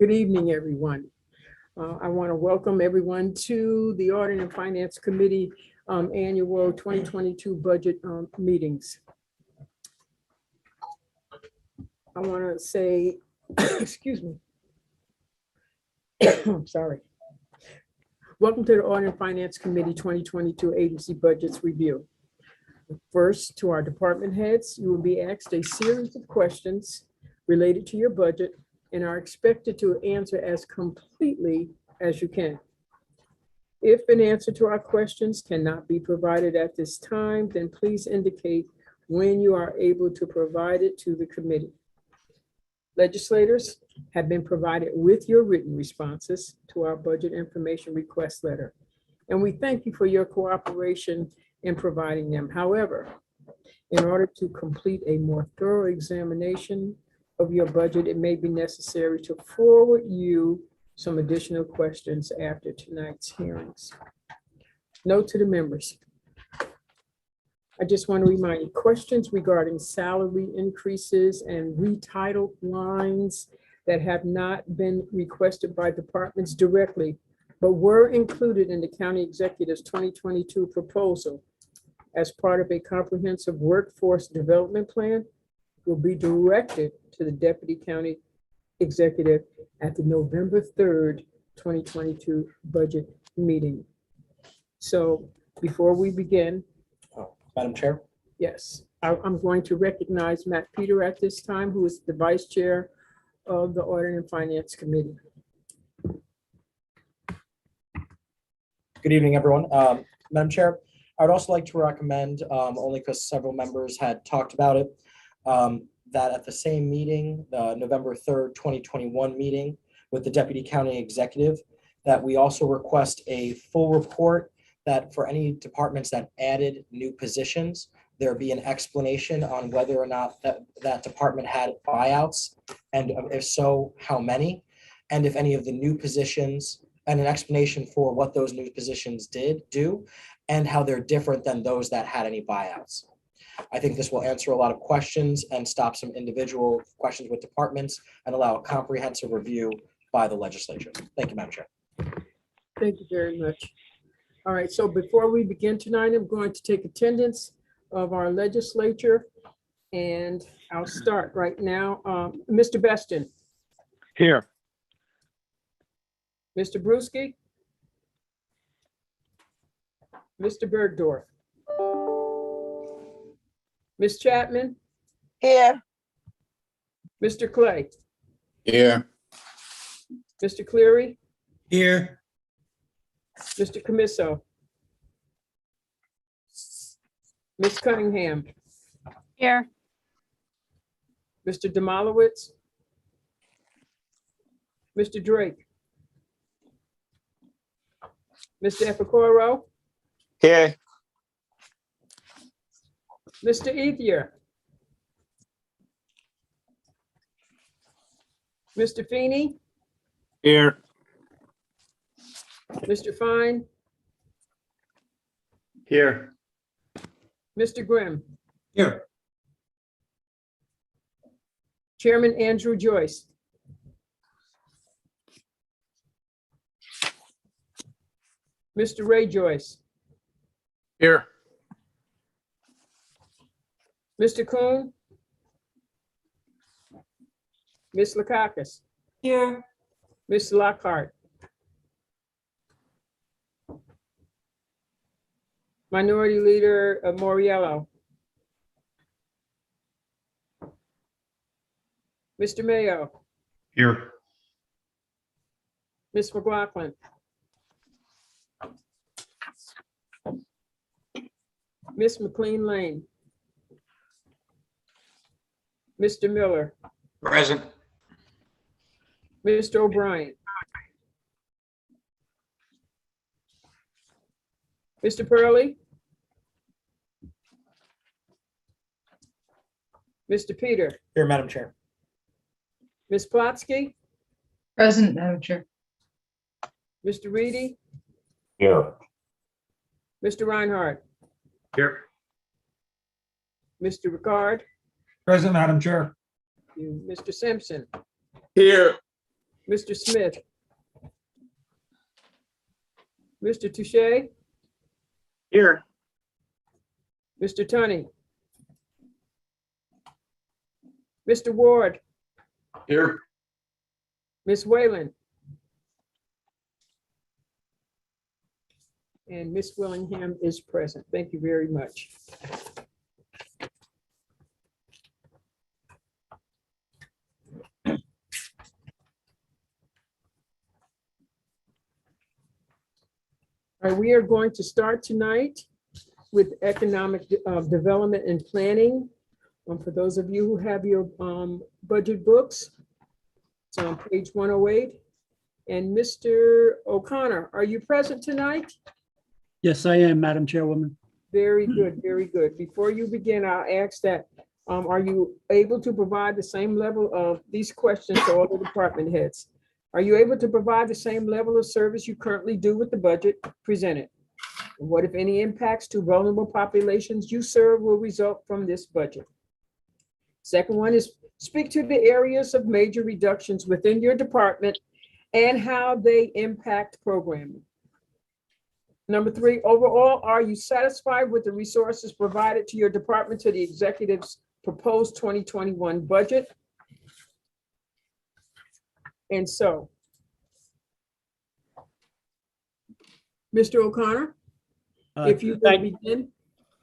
Good evening, everyone. I want to welcome everyone to the Audit and Finance Committee Annual 2022 Budget Meetings. I want to say, excuse me. I'm sorry. Welcome to the Audit and Finance Committee 2022 Agency Budgets Review. First, to our department heads, you will be asked a series of questions related to your budget and are expected to answer as completely as you can. If an answer to our questions cannot be provided at this time, then please indicate when you are able to provide it to the committee. Legislators have been provided with your written responses to our budget information request letter, and we thank you for your cooperation in providing them. However, in order to complete a more thorough examination of your budget, it may be necessary to forward you some additional questions after tonight's hearings. Note to the members. I just want to remind you, questions regarding salary increases and retitled lines that have not been requested by departments directly, but were included in the county executive's 2022 proposal as part of a comprehensive workforce development plan, will be directed to the Deputy County Executive at the November 3rd, 2022 budget meeting. So before we begin. Madam Chair. Yes, I'm going to recognize Matt Peter at this time, who is the Vice Chair of the Audit and Finance Committee. Good evening, everyone. Madam Chair, I would also like to recommend, only because several members had talked about it, that at the same meeting, the November 3rd, 2021 meeting with the Deputy County Executive, that we also request a full report that for any departments that added new positions, there be an explanation on whether or not that department had buyouts, and if so, how many, and if any of the new positions, and an explanation for what those new positions do, and how they're different than those that had any buyouts. I think this will answer a lot of questions and stop some individual questions with departments and allow a comprehensive review by the legislature. Thank you, Madam Chair. Thank you very much. All right, so before we begin tonight, I'm going to take attendance of our legislature, and I'll start right now. Mr. Beston. Here. Mr. Brewski. Mr. Bergdorf. Ms. Chapman. Here. Mr. Clay. Here. Mr. Cleary. Here. Mr. Camiso. Ms. Cunningham. Here. Mr. Demolowitz. Mr. Drake. Mr. Epicoro. Here. Mr. Ethier. Mr. Feeney. Here. Mr. Fine. Here. Mr. Grimm. Here. Chairman Andrew Joyce. Mr. Ray Joyce. Here. Mr. Kuhn. Ms. Lakakis. Here. Ms. Lockhart. Minority Leader Moriello. Mr. Mayo. Here. Ms. McLaughlin. Ms. McLean Lane. Mr. Miller. Present. Mr. O'Brien. Mr. Purley. Mr. Peter. Here, Madam Chair. Ms. Plotsky. Present, Madam Chair. Mr. Reedy. Here. Mr. Reinhardt. Here. Mr. Ricard. Present, Madam Chair. Mr. Simpson. Here. Mr. Smith, Mr. Touche, Here. Mr. Tunney, Mr. Ward, Here. Ms. Whalen, and Ms. Willingham is present. Thank you very much. All right, we are going to start tonight with economic development and planning. For those of you who have your budget books, it's on page 108. And Mr. O'Connor, are you present tonight? Yes, I am, Madam Chairwoman. Very good, very good. Before you begin, I'll ask that, are you able to provide the same level of these questions to all the department heads? Are you able to provide the same level of service you currently do with the budget presented? And what, if any, impacts to vulnerable populations you serve will result from this budget? Second one is speak to the areas of major reductions within your department and how they impact programming. Number three, overall, are you satisfied with the resources provided to your department to the executive's proposed 2021 budget? And so, Mr. O'Connor, if you will begin.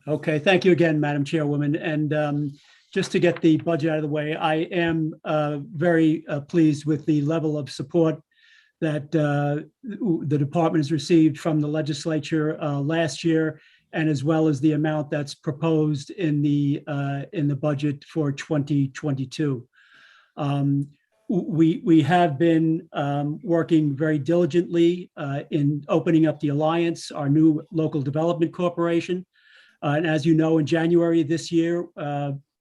Okay, thank you again, Madam Chairwoman. And just to get the budget out of the way, I am very pleased with the level of support that the department has received from the legislature last year, and as well as the amount that's proposed in the budget for 2022. We have been working very diligently in opening up the Alliance, our new local development corporation. And as you know, in January this year,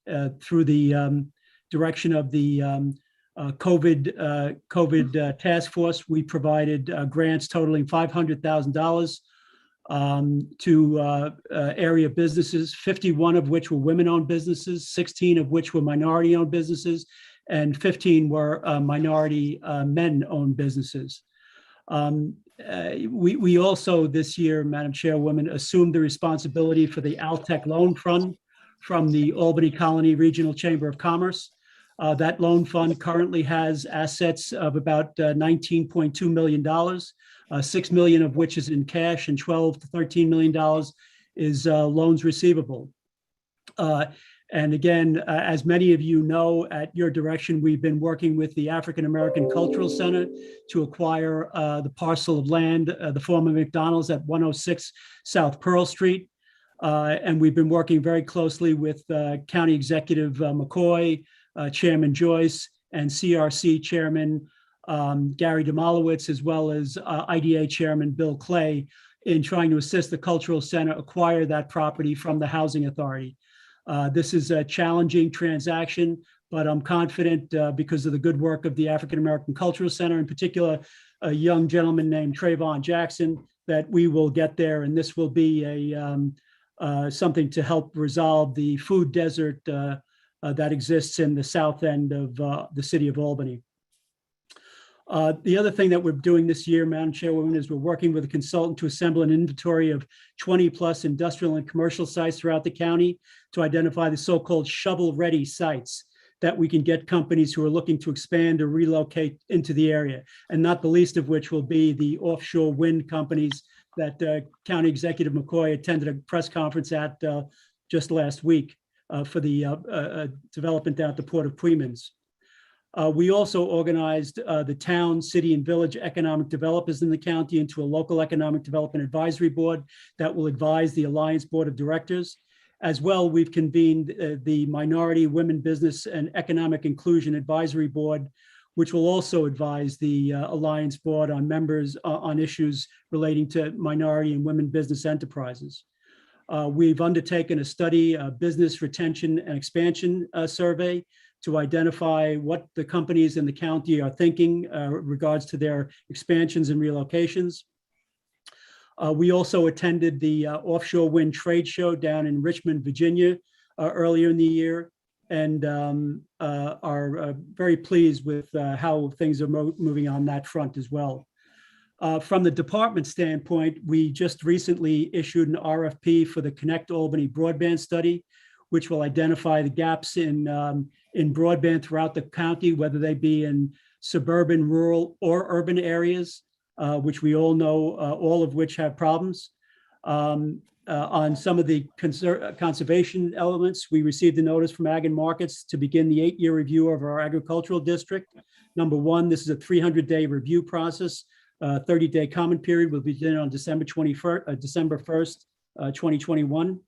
through the direction of the COVID task force, we provided grants totaling $500,000 to area businesses, 51 of which were women-owned businesses, 16 of which were minority-owned businesses, and 15 were minority men-owned businesses. We also this year, Madam Chairwoman, assumed the responsibility for the Altec loan fund from the Albany Colony Regional Chamber of Commerce. That loan fund currently has assets of about $19.2 million, $6 million of which is in cash and $12 to $13 million is loans receivable. And again, as many of you know, at your direction, we've been working with the African American Cultural Center to acquire the parcel of land, the former McDonald's at 106 South Pearl Street. And we've been working very closely with County Executive McCoy, Chairman Joyce, and CRC Chairman Gary Demolowitz, as well as IDA Chairman Bill Clay, in trying to assist the Cultural Center acquire that property from the Housing Authority. This is a challenging transaction, but I'm confident because of the good work of the African American Cultural Center, in particular, a young gentleman named Trayvon Jackson, that we will get there, and this will be a something to help resolve the food desert that exists in the south end of the city of Albany. The other thing that we're doing this year, Madam Chairwoman, is we're working with a consultant to assemble an inventory of 20 plus industrial and commercial sites throughout the county to identify the so-called shovel-ready sites that we can get companies who are looking to expand or relocate into the area, and not the least of which will be the offshore wind companies that County Executive McCoy attended a press conference at just last week for the development down at the Port of Queens. We also organized the town, city, and village economic developers in the county into a local economic development advisory board that will advise the Alliance Board of Directors. As well, we've convened the Minority, Women, Business, and Economic Inclusion Advisory Board, which will also advise the Alliance Board on members on issues relating to minority and women business enterprises. We've undertaken a study, a business retention and expansion survey, to identify what the companies in the county are thinking regards to their expansions and relocations. We also attended the offshore wind trade show down in Richmond, Virginia, earlier in the year. and are very pleased with how things are moving on that front as well. From the department standpoint, we just recently issued an RFP for the Connect Albany broadband study, which will identify the gaps in broadband throughout the county, whether they be in suburban, rural, or urban areas, which we all know, all of which have problems. On some of the conservation elements, we received a notice from Ag and Markets to begin the 8-year review of our agricultural district. Number one, this is a 300-day review process. 30-day comment period will begin on December 1st, 2021.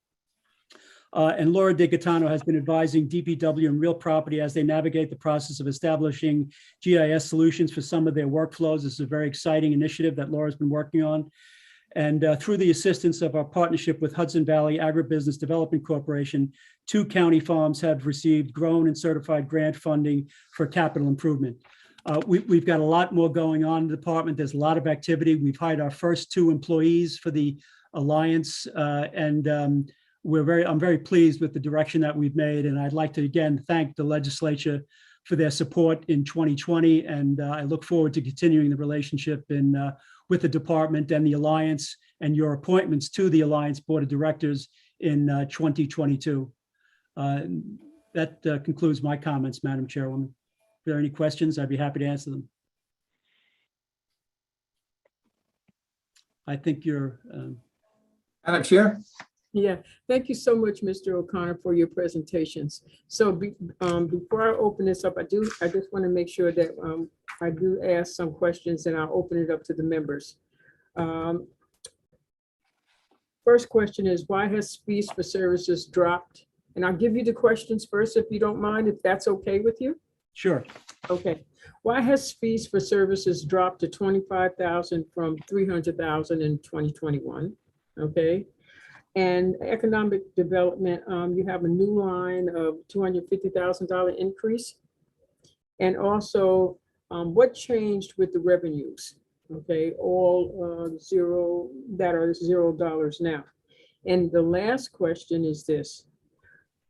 And Laura DiGaetano has been advising DPW and Real Property as they navigate the process of establishing GIS solutions for some of their workflows. This is a very exciting initiative that Laura's been working on. And through the assistance of our partnership with Hudson Valley Agribusiness Development Corporation, 2 county farms have received grown and certified grant funding for capital improvement. We've got a lot more going on in the department. There's a lot of activity. We've hired our first 2 employees for the Alliance, and I'm very pleased with the direction that we've made. And I'd like to again thank the legislature for their support in 2020. And I look forward to continuing the relationship with the department and the Alliance and your appointments to the Alliance Board of Directors in 2022. That concludes my comments, Madam Chairwoman. If there are any questions, I'd be happy to answer them. I think you're. Madam Chair? Yeah, thank you so much, Mr. O'Connor, for your presentations. So before I open this up, I just want to make sure that I do ask some questions, and I'll open it up to the members. First question is, why has fees for services dropped? And I'll give you the questions first, if you don't mind, if that's okay with you. Sure. Okay. Why has fees for services dropped to $25,000 from $300,000 in 2021? Okay. And economic development, you have a new line of $250,000 increase. And also, what changed with the revenues? Okay, all zero, that are $0 now. And the last question is this: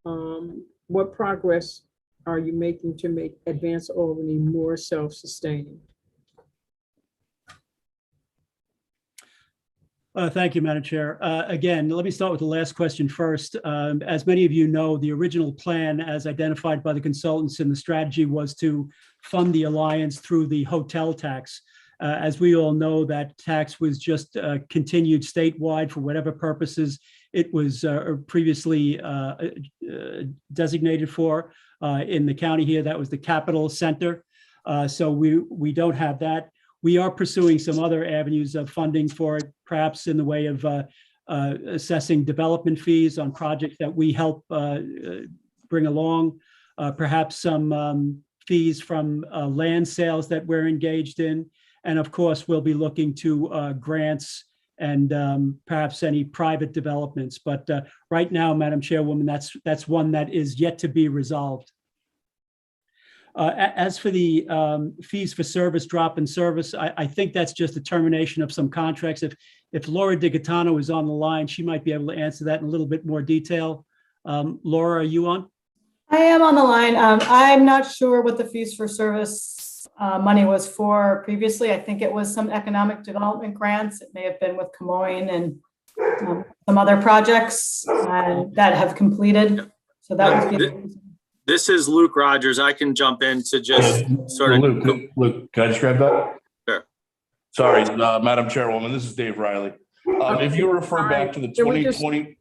what progress are you making to make Advance Albany more self-sustaining? Thank you, Madam Chair. Again, let me start with the last question first. As many of you know, the original plan as identified by the consultants in the strategy was to fund the Alliance through the hotel tax. As we all know, that tax was just continued statewide for whatever purposes it was previously designated for. In the county here, that was the capital center. So we don't have that. We are pursuing some other avenues of funding for it, perhaps in the way of assessing development fees on projects that we help bring along, perhaps some fees from land sales that we're engaged in. And of course, we'll be looking to grants and perhaps any private developments. But right now, Madam Chairwoman, that's one that is yet to be resolved. As for the fees for service drop in service, I think that's just a termination of some contracts. If Laura DiGaetano is on the line, she might be able to answer that in a little bit more detail. Laura, are you on? I am on the line. I'm not sure what the fees for service money was for previously. I think it was some economic development grants. It may have been with Camoin and some other projects that have completed. So that would be. This is Luke Rogers. I can jump in to just sort of. Luke, can I just grab that? Sure. Sorry, Madam Chairwoman, this is Dave Riley. If you refer back to the 2020.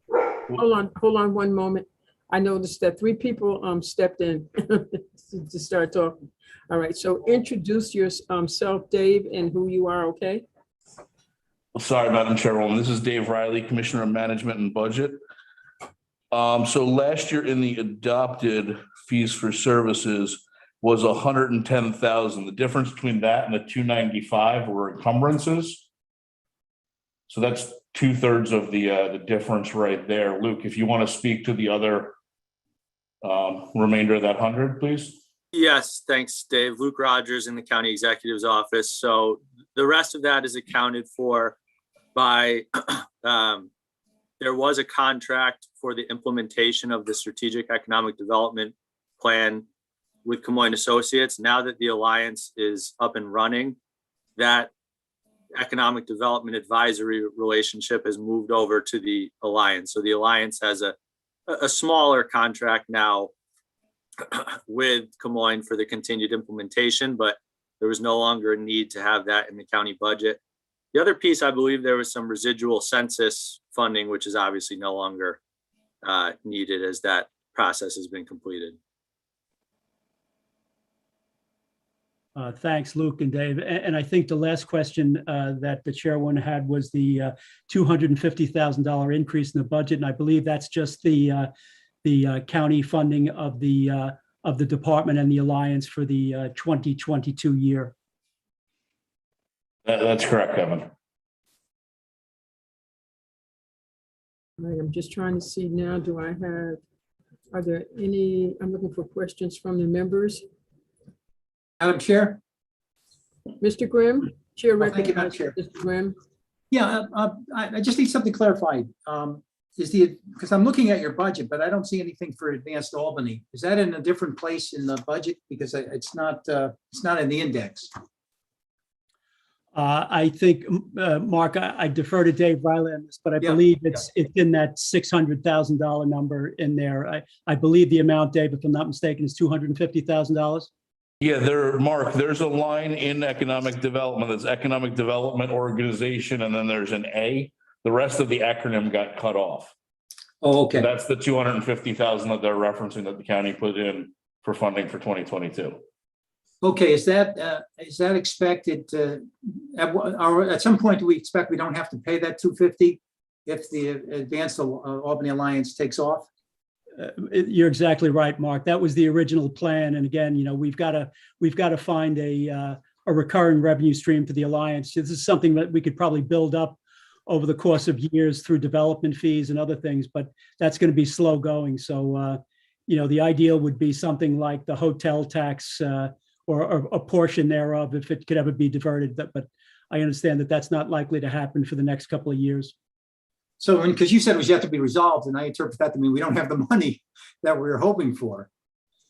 Hold on one moment. I noticed that 3 people stepped in to start talking. All right, so introduce yourself, Dave, and who you are, okay? Sorry, Madam Chairwoman, this is Dave Riley, Commissioner of Management and Budget. So last year in the adopted fees for services was 110,000. The difference between that and the 295 were encumbrances. So that's 2/3 of the difference right there. Luke, if you want to speak to the other remainder of that 100, please. Yes, thanks, Dave. Luke Rogers in the County Executive's Office. So the rest of that is accounted for by, there was a contract for the implementation of the Strategic Economic Development plan with Camoin Associates. Now that the alliance is up and running, that economic development advisory relationship has moved over to the alliance. So the alliance has a smaller contract now with Camoin for the continued implementation, but there was no longer a need to have that in the county budget. The other piece, I believe there was some residual census funding, which is obviously no longer needed as that process has been completed. Thanks, Luke and Dave. And I think the last question that the chairwoman had was the $250,000 increase in the budget. And I believe that's just the county funding of the department and the alliance for the 2022 year. That's correct, Kevin. All right, I'm just trying to see now, are there any, I'm looking for questions from the members. Madam Chair? Mr. Grimm, Chair Thank you, Madam recognizes Chair. Mr. Grimm. Yeah, I just need something clarified. Because I'm looking at your budget, but I don't see anything for Advanced Albany. Is that in a different place in the budget? Because it's not in the index. I think, Mark, I defer to Dave Riley on this, but I Yeah, believe it's in that $600,000 number in there. I believe the amount, Dave, if I'm not mistaken, is $250,000. Yeah, Mark, there's a line in economic development, that's economic development organization, and then there's an A. The rest of the acronym got cut off. Oh, okay. That's the 250,000 that they're referencing that the county put in for funding for 2022. Okay, is that expected at some point, do we expect we don't have to pay that 250 if the Advanced Albany Alliance takes off? You're exactly right, Mark. That was the original plan. And again, we've got to find a recurring revenue stream for the alliance. This is something that we could probably build up over the course of years through development fees and other things, but that's going to be slow going. So, the ideal would be something like the hotel tax or a portion thereof, if it could ever be diverted. But I understand that that's not likely to happen for the next couple of years. So, because you said it was yet to be resolved, and I interpret that to mean we don't have the money that we were hoping for.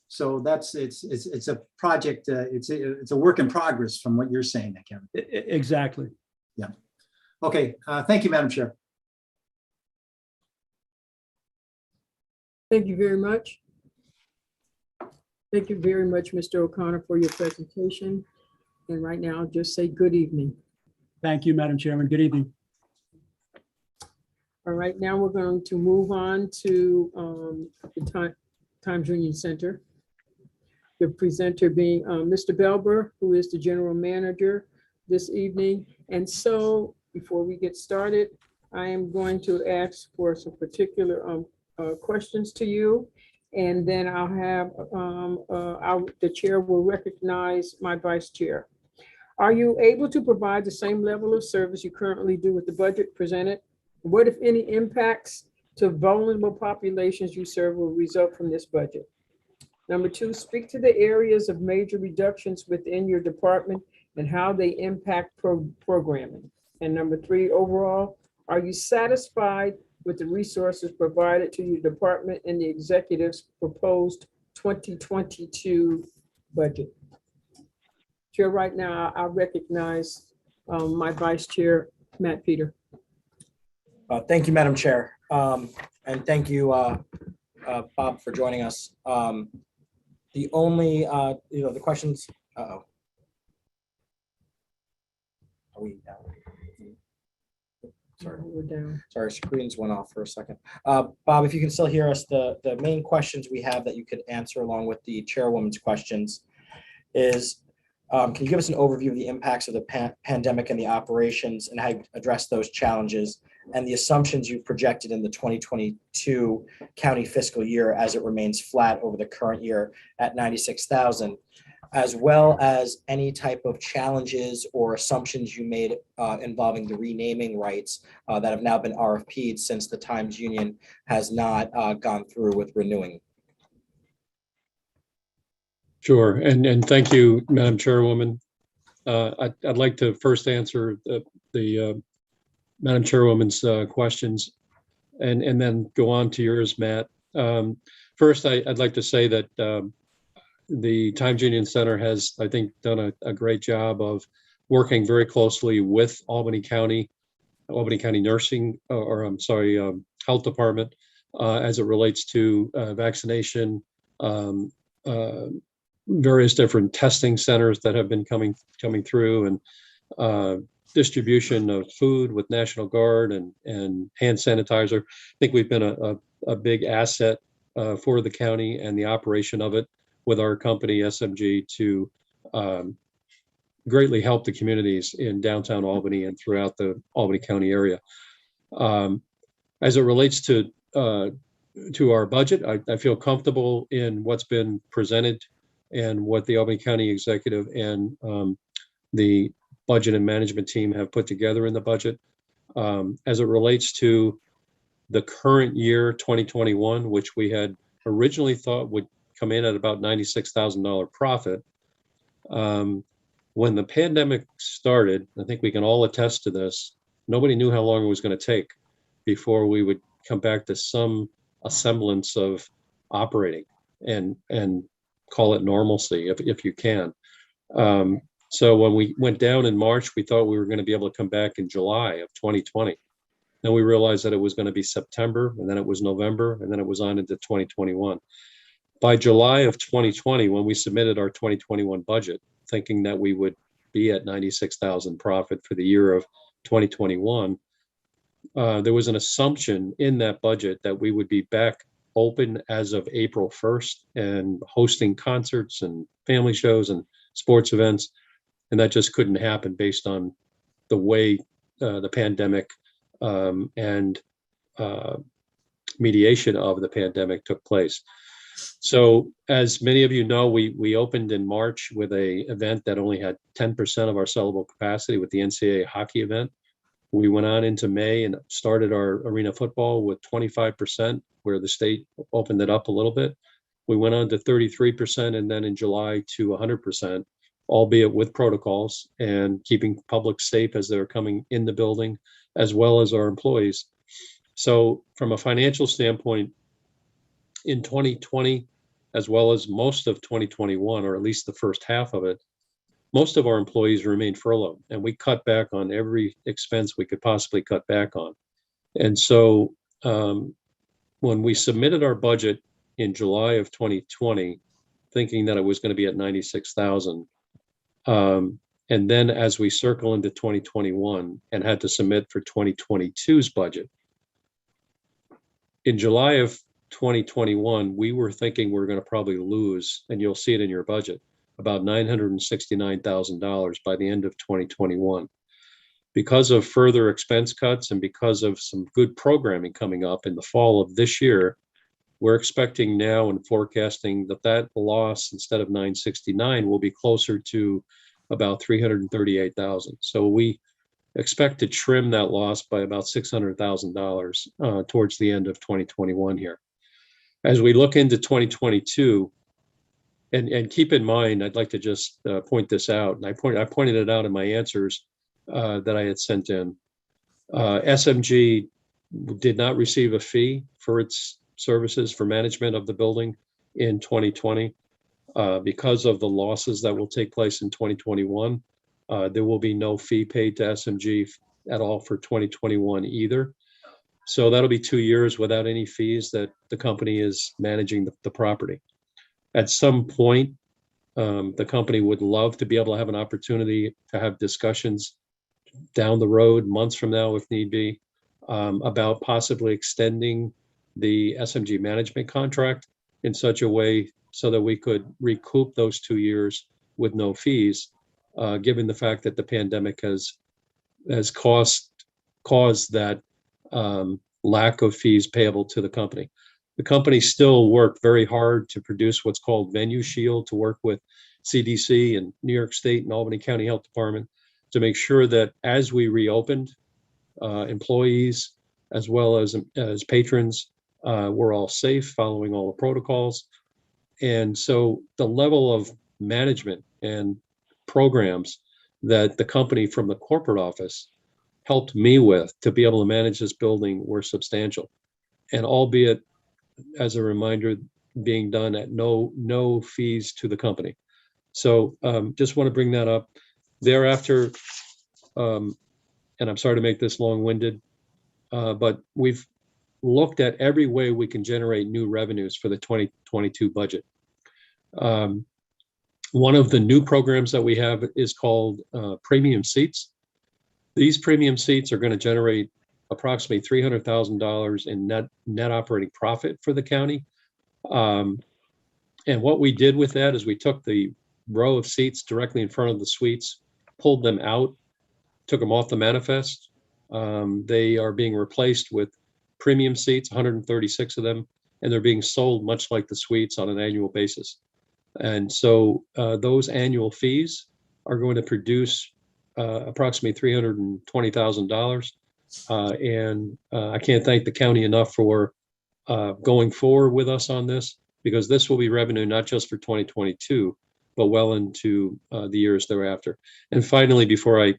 So it's a project. It's a work in progress from what you're saying, Kevin. Exactly. Yeah. Okay. Thank you, Madam Chair. Thank you very much. Thank you very much, Mr. O'Connor, for your presentation. And right now, I'll just say good evening. Thank you, Madam Chairman. Good evening. All right, now we're going to move on to the Times Union Center. The presenter being Mr. Belber, who is the general manager this evening. And so before we get started, I am going to ask for some particular questions to you. And then I'll have, the chair will recognize my vice chair. Are you able to provide the same level of service you currently do with the budget presented? What, if any, impacts to vulnerable populations you serve will result from this budget? Number two, speak to the areas of major reductions within your department and how they impact programming. And number three, overall, are you satisfied with the resources provided to your department and the executive's proposed 2022 budget? Chair, right now, I recognize my vice chair, Matt Peter. Thank you, Madam Chair. And thank you, Bob, for joining us. The only, the questions, are we down? Sorry, We're down. sorry, screens went off for a second. Bob, if you can still hear us, the main questions we have that you could answer along with the chairwoman's questions is, can you give us an overview of the impacts of the pandemic and the operations and how you address those challenges and the assumptions you've projected in the 2022 county fiscal year as it remains flat over the current year at 96,000, as well as any type of challenges or assumptions you made involving the renaming rights that have now been RFP'd since the Times Union has not gone through with renewing. Sure, and thank you, Madam Chairwoman. I'd like to first answer the Madam Chairwoman's questions and then go on to yours, Matt. First, I'd like to say that The Times Union Center has, I think, done a great job of working very closely with Albany County Nursing, or I'm sorry, Health Department, as it relates to vaccination, various different testing centers that have been coming through, and distribution of food with National Guard and hand sanitizer. I think we've been a big asset for the county and the operation of it with our company SMG to greatly help the communities in downtown Albany and throughout the Albany County area. As it relates to our budget, I feel comfortable in what's been presented and what the Albany County Executive and the budget and management team have put together in the budget. As it relates to the current year, 2021, which we had originally thought would come in at about $96,000 profit. When the pandemic started, I think we can all attest to this, nobody knew how long it was going to take before we would come back to some semblance of operating and call it normalcy, if you can. So when we went down in March, we thought we were going to be able to come back in July of 2020. Then we realized that it was going to be September, and then it was November, and then it was on into 2021. By July of 2020, when we submitted our 2021 budget, thinking that we would be at 96,000 profit for the year of 2021, there was an assumption in that budget that we would be back open as of April 1st and hosting concerts and family shows and sports events. And that just couldn't happen based on the way the pandemic and mediation of the pandemic took place. So as many of you know, we opened in March with an event that only had 10% of our sellable capacity with the NCAA hockey event. We went on into May and started our arena football with 25%, where the state opened it up a little bit. We went on to 33%, and then in July to 100%, albeit with protocols and keeping public safe as they're coming in the building, as well as our employees. So from a financial standpoint, in 2020, as well as most of 2021, or at least the first half of it, most of our employees remained furloughed, and we cut back on every expense we could possibly cut back on. And so when we submitted our budget in July of 2020, thinking that it was going to be at 96,000, and then as we circle into 2021 and had to submit for 2022's budget, in July of 2021, we were thinking we're going to probably lose, and you'll see it in your budget, about $969,000 by the end of 2021. Because of further expense cuts and because of some good programming coming up in the fall of this year, we're expecting now and forecasting that loss, instead of 969, will be closer to about 338,000. So we expect to trim that loss by about $600,000 towards the end of 2021 here. As we look into 2022, and keep in mind, I'd like to just point this out, and I pointed it out in my answers that I had sent in. SMG did not receive a fee for its services for management of the building in 2020. Because of the losses that will take place in 2021, there will be no fee paid to SMG at all for 2021 either. So that'll be 2 years without any fees that the company is managing the property. At some point, the company would love to be able to have an opportunity to have discussions down the road, months from now, if need be, about possibly extending the SMG management contract in such a way so that we could recoup those 2 years with no fees, given the fact that the pandemic has caused that lack of fees payable to the company. The company still worked very hard to produce what's called Venue Shield, to work with CDC and New York State and Albany County Health Department to make sure that as we reopened, employees as well as patrons were all safe, following all the protocols. And so the level of management and programs that the company from the corporate office helped me with to be able to manage this building were substantial. And albeit, as a reminder, being done at no fees to the company. So just want to bring that up. Thereafter, and I'm sorry to make this long-winded, but we've looked at every way we can generate new revenues for the 2022 budget. One of the new programs that we have is called premium seats. These premium seats are going to generate approximately $300,000 in net operating profit for the county. And what we did with that is we took the row of seats directly in front of the suites, pulled them out, took them off the manifest. They are being replaced with premium seats, 136 of them, and they're being sold much like the suites on an annual basis. And so those annual fees are going to produce approximately $320,000. And I can't thank the county enough for going forward with us on this, because this will be revenue not just for 2022, but well into the years thereafter. And finally, before I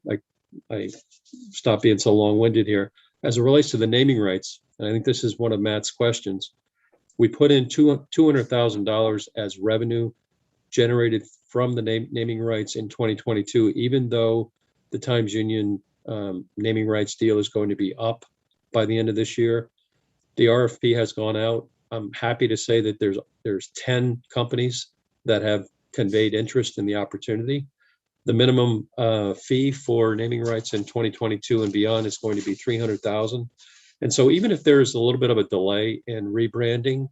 stop being so long-winded here, as it relates to the naming rights, and I think this is one of Matt's questions, we put in $200,000 as revenue generated from the naming rights in 2022, even though the Times Union naming rights deal is going to be up by the end of this year. The RFP has gone out. I'm happy to say that there's 10 companies that have conveyed interest in the opportunity. The minimum fee for naming rights in 2022 and beyond is going to be $300,000. And so even if there's a little bit of a delay in rebranding,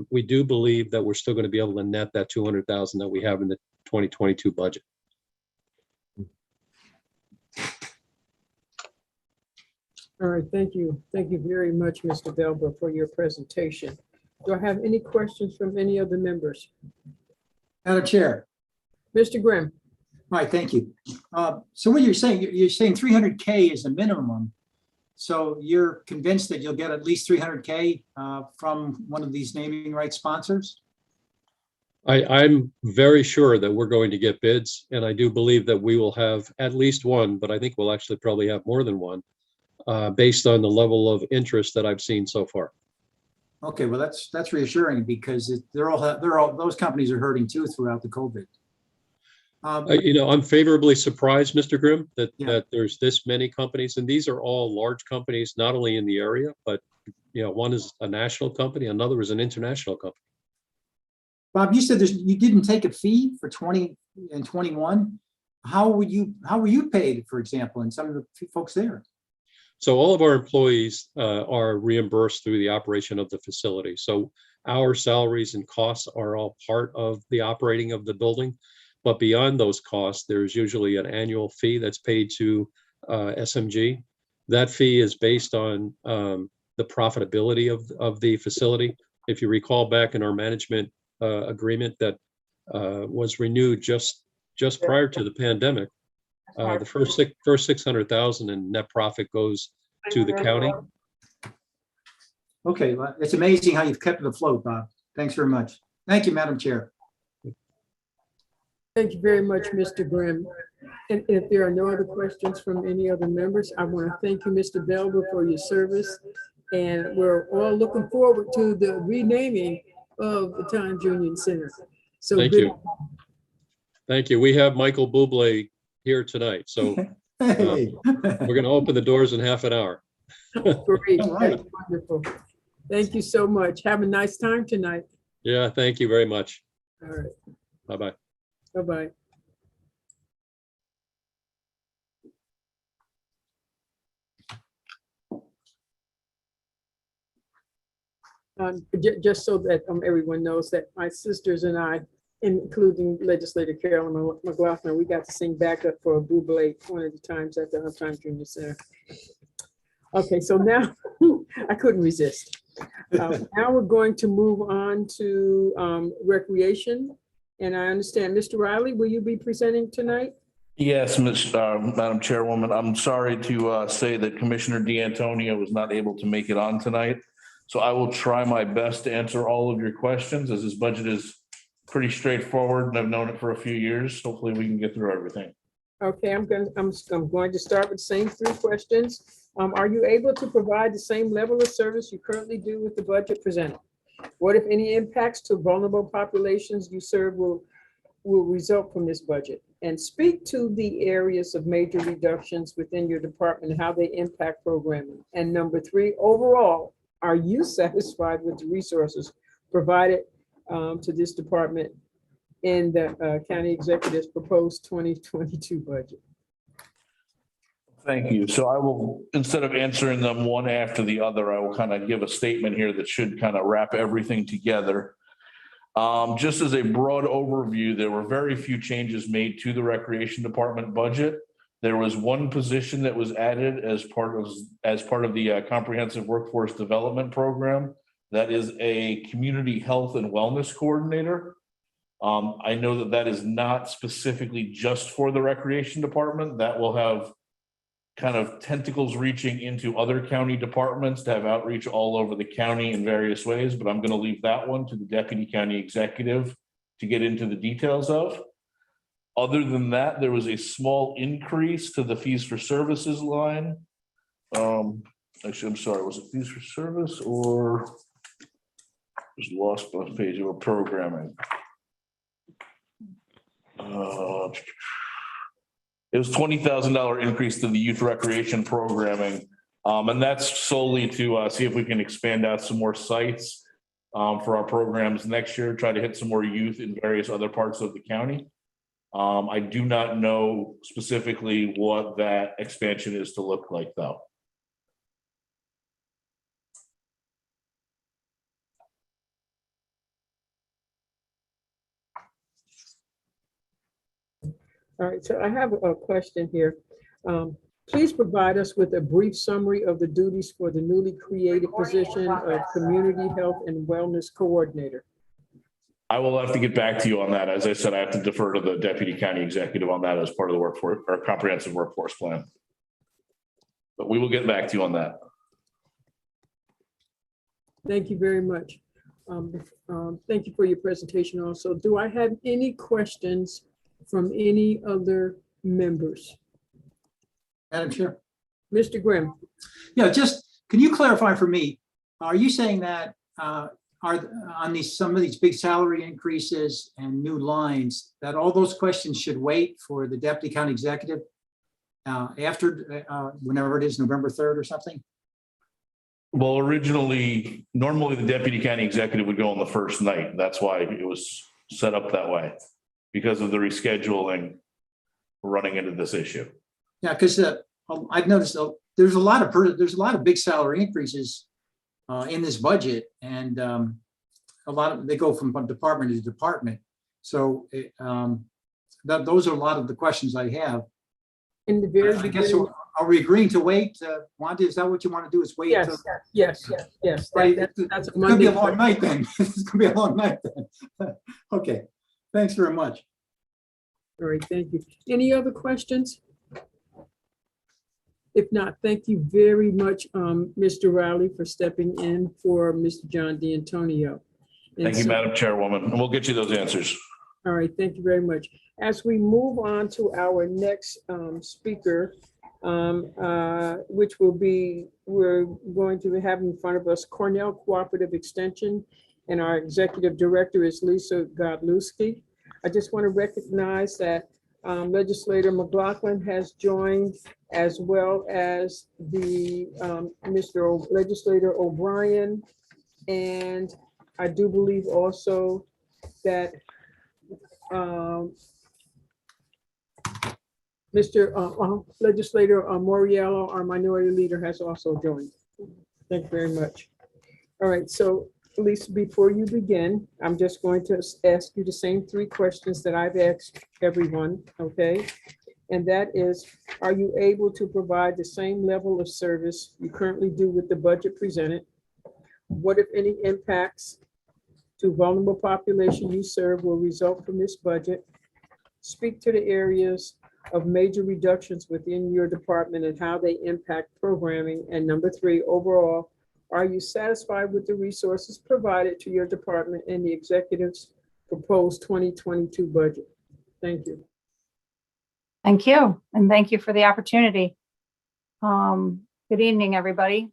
we do believe that we're still going to be able to net that $200,000 that we have in the 2022 budget. All right, thank you. Thank you very much, Mr. Belba, for your presentation. Do I have any questions from any of the members? Madam Chair. Mr. Grimm? Right, thank you. So what you're saying 300K is the minimum. So you're convinced that you'll get at least 300K from one of these naming rights sponsors? I'm very sure that we're going to get bids, and I do believe that we will have at least one, but I think we'll actually probably have more than one, based on the level of interest that I've seen so far. Okay, well, that's reassuring, because they're all those companies are hurting too throughout the COVID. I'm favorably surprised, Mr. Grimm, that Yeah. that there's this many companies, and these are all large companies, not only in the area, but one is a national company, another is an international company. Bob, you said you didn't take a fee for 20 and 21. How were you paid, for example, and some of the folks there? So all of our employees are reimbursed through the operation of the facility. So our salaries and costs are all part of the operating of the building. But beyond those costs, there's usually an annual fee that's paid to SMG. That fee is based on the profitability of the facility. If you recall back in our management agreement that was renewed just prior to the pandemic, the first $600,000 in net profit goes to the county. Okay, well, it's amazing how you've kept it afloat, Bob. Thanks very much. Thank you, Madam Chair. Thank you very much, Mr. Grimm. And if there are no other questions from any other members, I want to thank you, Mr. Belba, for your service. And we're all looking forward to the renaming of the Times Union Center. So Thank you. Thank you. We have Michael Bublé here tonight, so Hey. we're going to open the doors in half an hour. Great, All right. that's wonderful. Thank you so much. Have a nice time tonight. Yeah, thank you very much. All right, Bye-bye. bye-bye. Just so that everyone knows that my sisters and I, including legislator Carolyn McLaughlin, we got to sing backup for Bublé one of the times at the Times Junior Center. Okay, so now I couldn't resist. Now we're going to move on to recreation. And I understand, Mr. Riley, will you be presenting tonight? Yes, Madam Chairwoman, I'm sorry to say that Commissioner D'Antonio was not able to make it on tonight. So I will try my best to answer all of your questions, as this budget is pretty straightforward and I've known it for a few years. Hopefully we can get through everything. Okay, I'm going to start with the same three questions. Are you able to provide the same level of service you currently do with the budget presented? What, if any, impacts to vulnerable populations you serve will result from this budget? And speak to the areas of major reductions within your department and how they impact programming. And number 3, overall, are you satisfied with the resources provided to this department in the county executive's proposed 2022 budget? Thank you. So I will, instead of answering them one after the other, I will kind of give a statement here that should kind of wrap everything together. Just as a broad overview, there were very few changes made to the recreation department budget. There was one position that was added as part of the comprehensive workforce development program. That is a community health and wellness coordinator. I know that is not specifically just for the recreation department. That will have kind of tentacles reaching into other county departments to have outreach all over the county in various ways, but I'm going to leave that one to the deputy county executive to get into the details of. Other than that, there was a small increase to the fees for services line. Actually, I'm sorry, was it fees for service or just lost my page of programming? It was $20,000 increase to the youth recreation programming. And that's solely to see if we can expand out some more sites for our programs next year, try to hit some more youth in various other parts of the county. I do not know specifically what that expansion is to look like, though. All right, so I have a question here. Please provide us with a brief summary of the duties for the newly created position of Community Health and Wellness Coordinator. I will have to get back to you on that. As I said, I have to defer to the deputy county executive on that as part of the workforce or comprehensive workforce plan. But we will get back to you on that. Thank you very much. Thank you for your presentation also. Do I have any questions from any other members? Madam Chair. Mr. Grimm. Yeah, just, can you clarify for me, are you saying that are on some of these big salary increases and new lines, that all those questions should wait for the deputy county executive after whenever it is, November 3rd or something? Well, normally the deputy county executive would go on the first night. That's why it was set up that way, because of the rescheduling running into this issue. Yeah, because I've noticed there's a lot of big salary increases in this budget, and they go from department to department. So those are a lot of the questions I have. In the very I guess, beginning. are we agreeing to wait? Wanda, is that what you want to do? Is wait? Yes, till- yes. Right, That's it's a gonna be Monday. a long night then. It's gonna be a long night then. Okay, thanks very much. All right, thank you. Any other questions? If not, thank you very much, Mr. Riley, for stepping in for Mr. John D'Antonio. And Thank you, so- Madam Chairwoman, and we'll get you those answers. All right, thank you very much. As we move on to our next speaker, which will be, we're going to have in front of us Cornell Cooperative Extension, and our executive director is Lisa Godlewski. I just want to recognize that Legislator McLaughlin has joined, as well as the Legislator O'Brien. And I do believe also that Legislator Moriello, our minority leader, has also joined. Thank you very much. All right, so Lisa, before you begin, I'm just going to ask you the same 3 questions that I've asked everyone, okay? And that is, are you able to provide the same level of service you currently do with the budget presented? What, if any, impacts to vulnerable population you serve will result from this budget? Speak to the areas of major reductions within your department and how they impact programming. And number 3, overall, are you satisfied with the resources provided to your department in the executive's proposed 2022 budget? Thank you. Thank you, and thank you for the opportunity. Good evening, everybody.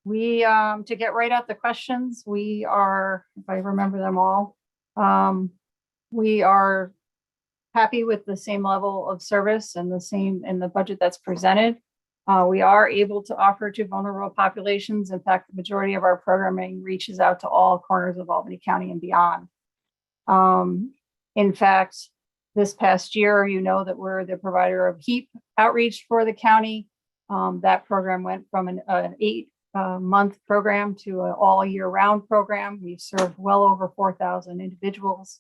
To get right at the questions, we are, if I remember them all, we are happy with the same level of service and the same in the budget that's presented. We are able to offer to vulnerable populations. In fact, the majority of our programming reaches out to all corners of Albany County and beyond. In fact, this past year, you know that we're the provider of HEAP outreach for the county. That program went from an 8-month program to an all year round program. We've served well over 4,000 individuals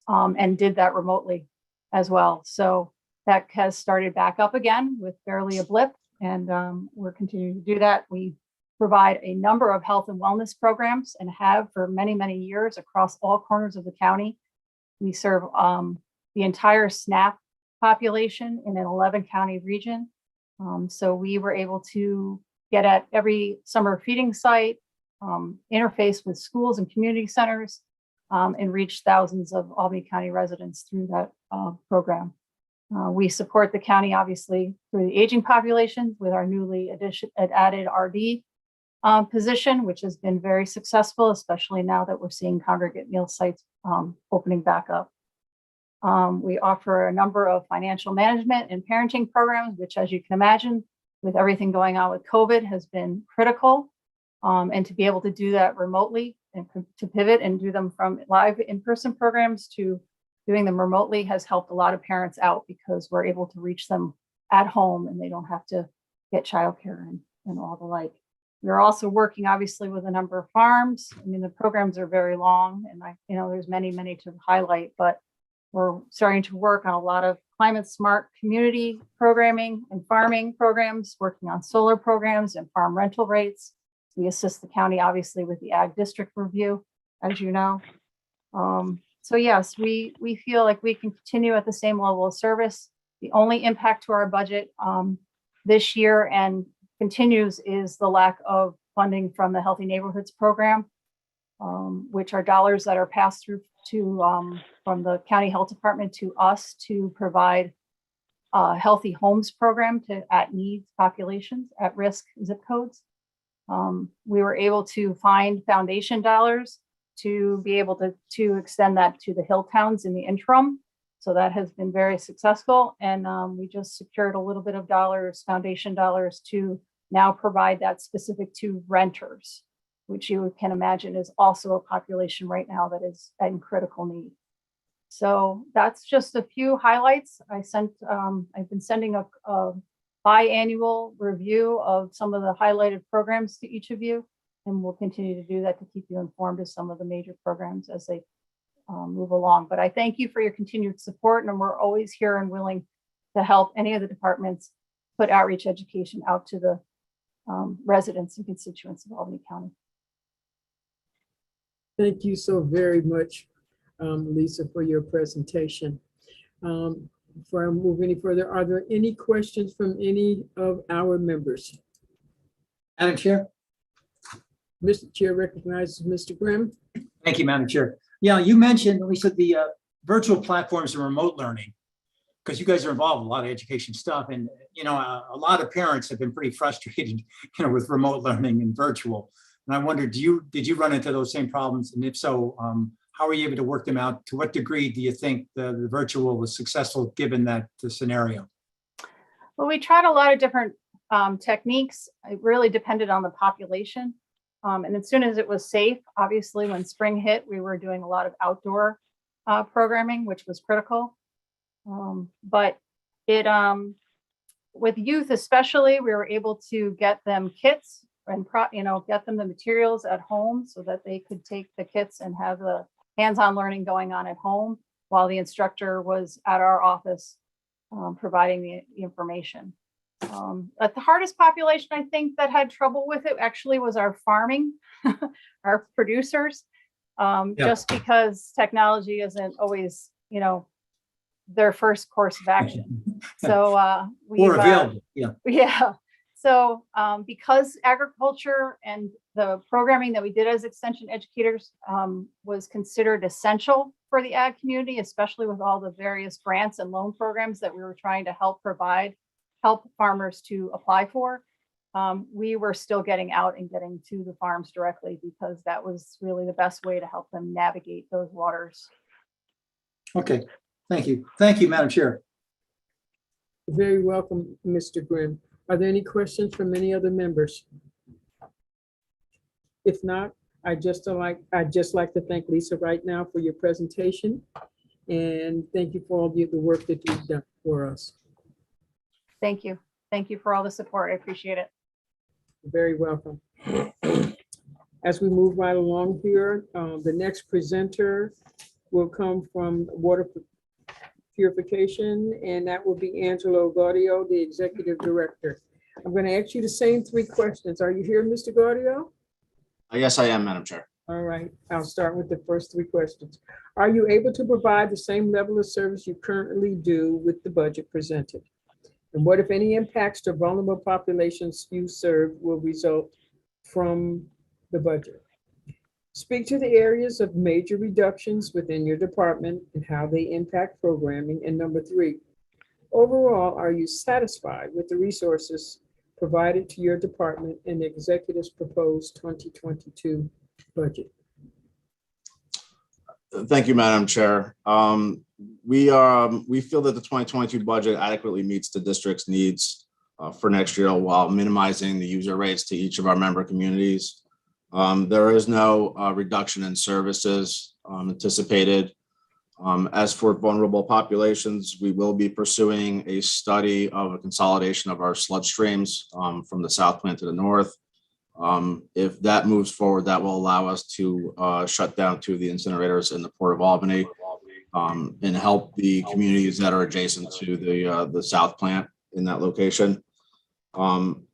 and did that remotely as well. So that has started back up again with barely a blip, and we're continuing to do that. We provide a number of health and wellness programs and have for many, many years across all corners of the county. We serve the entire SNAP population in an 11 county region. So we were able to get at every summer feeding site, interface with schools and community centers, and reach thousands of Albany County residents through that program. We support the county, obviously, through the aging population with our newly added RD position, which has been very successful, especially now that we're seeing congregate meal sites opening back up. We offer a number of financial management and parenting programs, which, as you can imagine, with everything going on with COVID, has been critical. And to be able to do that remotely and to pivot and do them from live in-person programs to doing them remotely has helped a lot of parents out because we're able to reach them at home and they don't have to get childcare and all the like. We're also working obviously with a number of farms. I mean, the programs are very long and there's many to highlight, but we're starting to work on a lot of climate smart community programming and farming programs, working on solar programs and farm rental rates. We assist the county obviously with the ag district review, as you know. So yes, we feel like we can continue at the same level of service. The only impact to our budget this year and continues is the lack of funding from the Healthy Neighborhoods program, which are dollars that are passed through to from the county health department to us to provide a healthy homes program to at-need populations, at-risk zip codes. We were able to find foundation dollars to be able to extend that to the hill towns in the interim. So that has been very successful. And we just secured a little bit of dollars, foundation dollars, to now provide that specific to renters, which you can imagine is also a population right now that is in critical need. So that's just a few highlights. I've been sending a biannual review of some of the highlighted programs to each of you, and we'll continue to do that to keep you informed of some of the major programs as they move along. But I thank you for your continued support, and we're always here and willing to help any of the departments put outreach education out to the residents and constituents of Albany County. Thank you so very much, Lisa, for your presentation. Before I move any further, are there any questions from any of our members? Madam Chair. Mr. Chair recognizes Mr. Grimm. Thank you, Madam Chair. Yeah, you mentioned, Lisa, the virtual platforms and remote learning, because you guys are involved in a lot of education stuff. And, a lot of parents have been pretty frustrated, with remote learning and virtual. And I wondered, did you run into those same problems? And if so, how are you able to work them out? To what degree do you think the virtual was successful given that the scenario? Well, we tried a lot of different techniques. It really depended on the population. And as soon as it was safe, obviously when spring hit, we were doing a lot of outdoor programming, which was critical. But with youth especially, we were able to get them kits and get them the materials at home so that they could take the kits and have the hands-on learning going on at home while the instructor was at our office providing the information. But the hardest population, I think, that had trouble with it actually was our farming, our producers, just because technology isn't always, their first course of action. So or available. Yeah. So because agriculture and the programming that we did as extension educators was considered essential for the ag community, especially with all the various grants and loan programs that we were trying to help farmers to apply for, we were still getting out and getting to the farms directly because that was really the best way to help them navigate those waters. Okay, thank you. Thank you, Madam Chair. Very welcome, Mr. Grimm. Are there any questions from any other members? If not, I'd just like to thank Lisa right now for your presentation. And thank you for all the work that you've done for us. Thank you. Thank you for all the support. I appreciate it. You're very welcome. As we move right along here, the next presenter will come from Water Purification, and that will be Angelo Gaudio, the Executive Director. I'm going to ask you the same three questions. Are you here, Mr. Gaudio? Yes, I am, Madam Chair. All right, I'll start with the first three questions. Are you able to provide the same level of service you currently do with the budget presented? And what, if any, impacts to vulnerable populations you serve will result from the budget? Speak to the areas of major reductions within your department and how they impact programming. And number three, overall, are you satisfied with the resources provided to your department in the executive's proposed 2022 budget? Thank you, Madam Chair. We feel that the 2022 budget adequately meets the district's needs for next year while minimizing the user rates to each of our member communities. There is no reduction in services anticipated. As for vulnerable populations, we will be pursuing a study of a consolidation of our sludge streams from the south plant to the north. If that moves forward, that will allow us to shut down two of the incinerators in the Port of Albany and help the communities that are adjacent to the south plant in that location.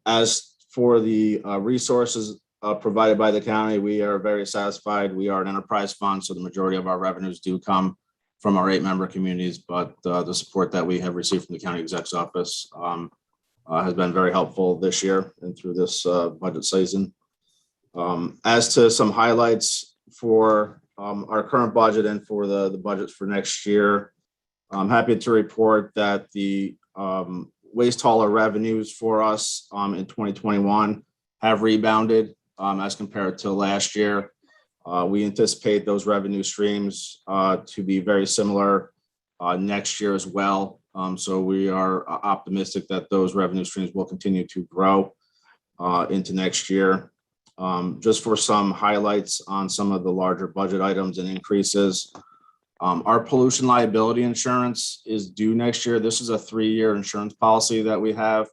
As for the resources provided by the county, we are very satisfied. We are an enterprise fund, so the majority of our revenues do come from our 8 member communities, but the support that we have received from the county exec's office has been very helpful this year and through this budget season. As to some highlights for our current budget and for the budgets for next year, I'm happy to report that the waste hauler revenues for us in 2021 have rebounded as compared to last year. We anticipate those revenue streams to be very similar next year as well. So we are optimistic that those revenue streams will continue to grow into next year. Just for some highlights on some of the larger budget items and increases, our pollution liability insurance is due next year. This is a 3-year insurance policy that we have.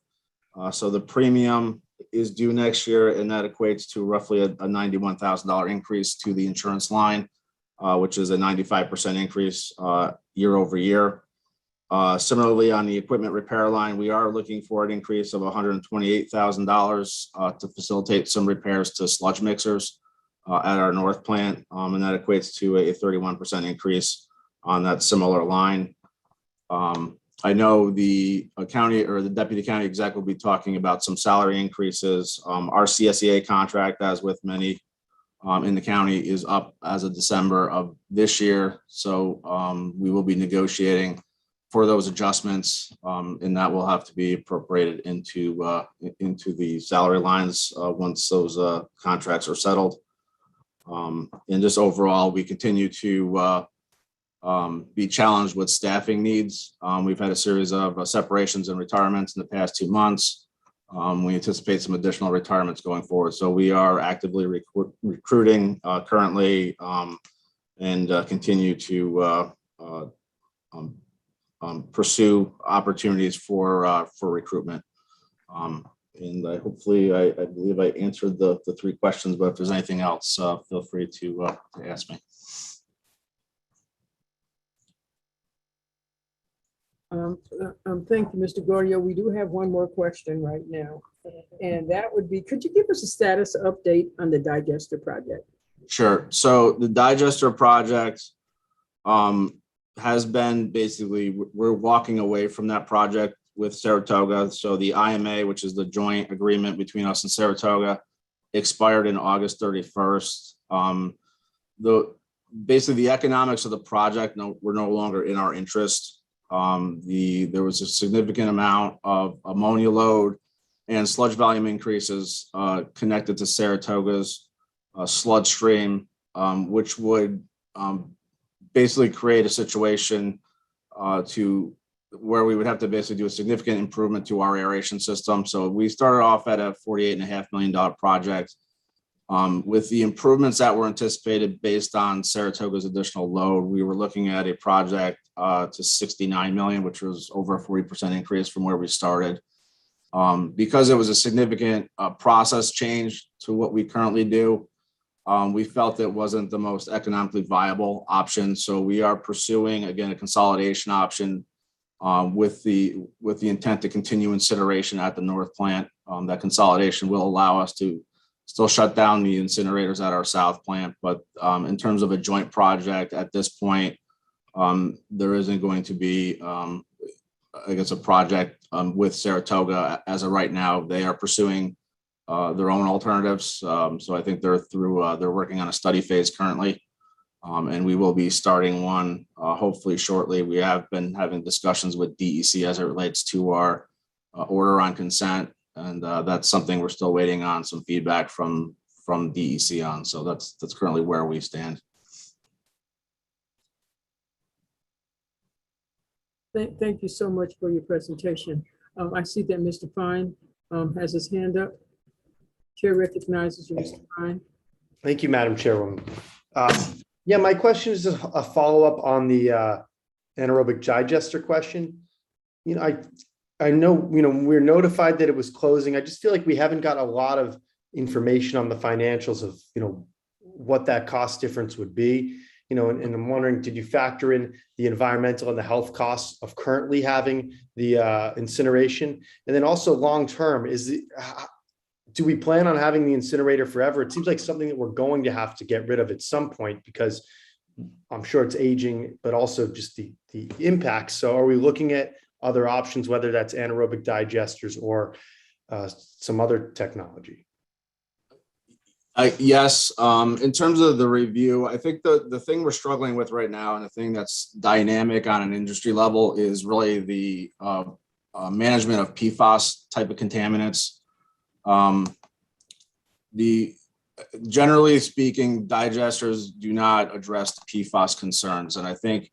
So the premium is due next year, and that equates to roughly a $91,000 increase to the insurance line, which is a 95% increase year over year. Similarly, on the equipment repair line, we are looking for an increase of $128,000 to facilitate some repairs to sludge mixers at our north plant, and that equates to a 31% increase on that similar line. I know the county or the deputy county exec will be talking about some salary increases. Our CSEA contract, as with many in the county, is up as of December of this year. So we will be negotiating for those adjustments, and that will have to be appropriated into the salary lines once those contracts are settled. And just overall, we continue to be challenged with staffing needs. We've had a series of separations and retirements in the past 2 months. We anticipate some additional retirements going forward. So we are actively recruiting currently and continue to pursue opportunities for recruitment. And hopefully, I believe I answered the 3 questions, but if there's anything else, feel free to ask me. Thank you, Mr. Gaudio. We do have one more question right now, and that would be, could you give us a status update on the digester project? Sure. So the digester project has been basically, we're walking away from that project with Saratoga. So the IMA, which is the joint agreement between us and Saratoga, expired in August 31st. Basically the economics of the project were no longer in our interest. There was a significant amount of ammonia load and sludge volume increases connected to Saratoga's sludge stream, which would basically create a situation to where we would have to basically do a significant improvement to our aeration system. So we started off at a $48.5 million project. With the improvements that were anticipated based on Saratoga's additional load, we were looking at a project to $69 million, which was over a 40% increase from where we started. Because it was a significant process change to what we currently do, we felt it wasn't the most economically viable option. So we are pursuing, again, a consolidation option with the intent to continue incineration at the North plant. That consolidation will allow us to still shut down the incinerators at our South plant. But in terms of a joint project at this point, there isn't going to be, I guess, a project with Saratoga as of right now. They are pursuing their own alternatives. So I think they're working on a study phase currently. And we will be starting one hopefully shortly. We have been having discussions with DEC as it relates to our order on consent. And that's something we're still waiting on some feedback from DEC on. So that's currently where we stand. Thank you so much for your presentation. I see that Mr. Fine has his hand up. Chair recognizes you, Mr. Fine. Thank you, Madam Chairwoman. Yeah, my question is just a follow-up on the anaerobic digester question. I know, we're notified that it was closing. I just feel like we haven't got a lot of information on the financials of, what that cost difference would be. And I'm wondering, did you factor in the environmental and the health costs of currently having the incineration? And then also long-term, do we plan on having the incinerator forever? It seems like something that we're going to have to get rid of at some point because I'm sure it's aging, but also just the impacts. So are we looking at other options, whether that's anaerobic digesters or some other technology? Yes. In terms of the review, I think the thing we're struggling with right now and the thing that's dynamic on an industry level is really the management of PFAS type of contaminants. Generally speaking, digesters do not address the PFAS concerns. And I think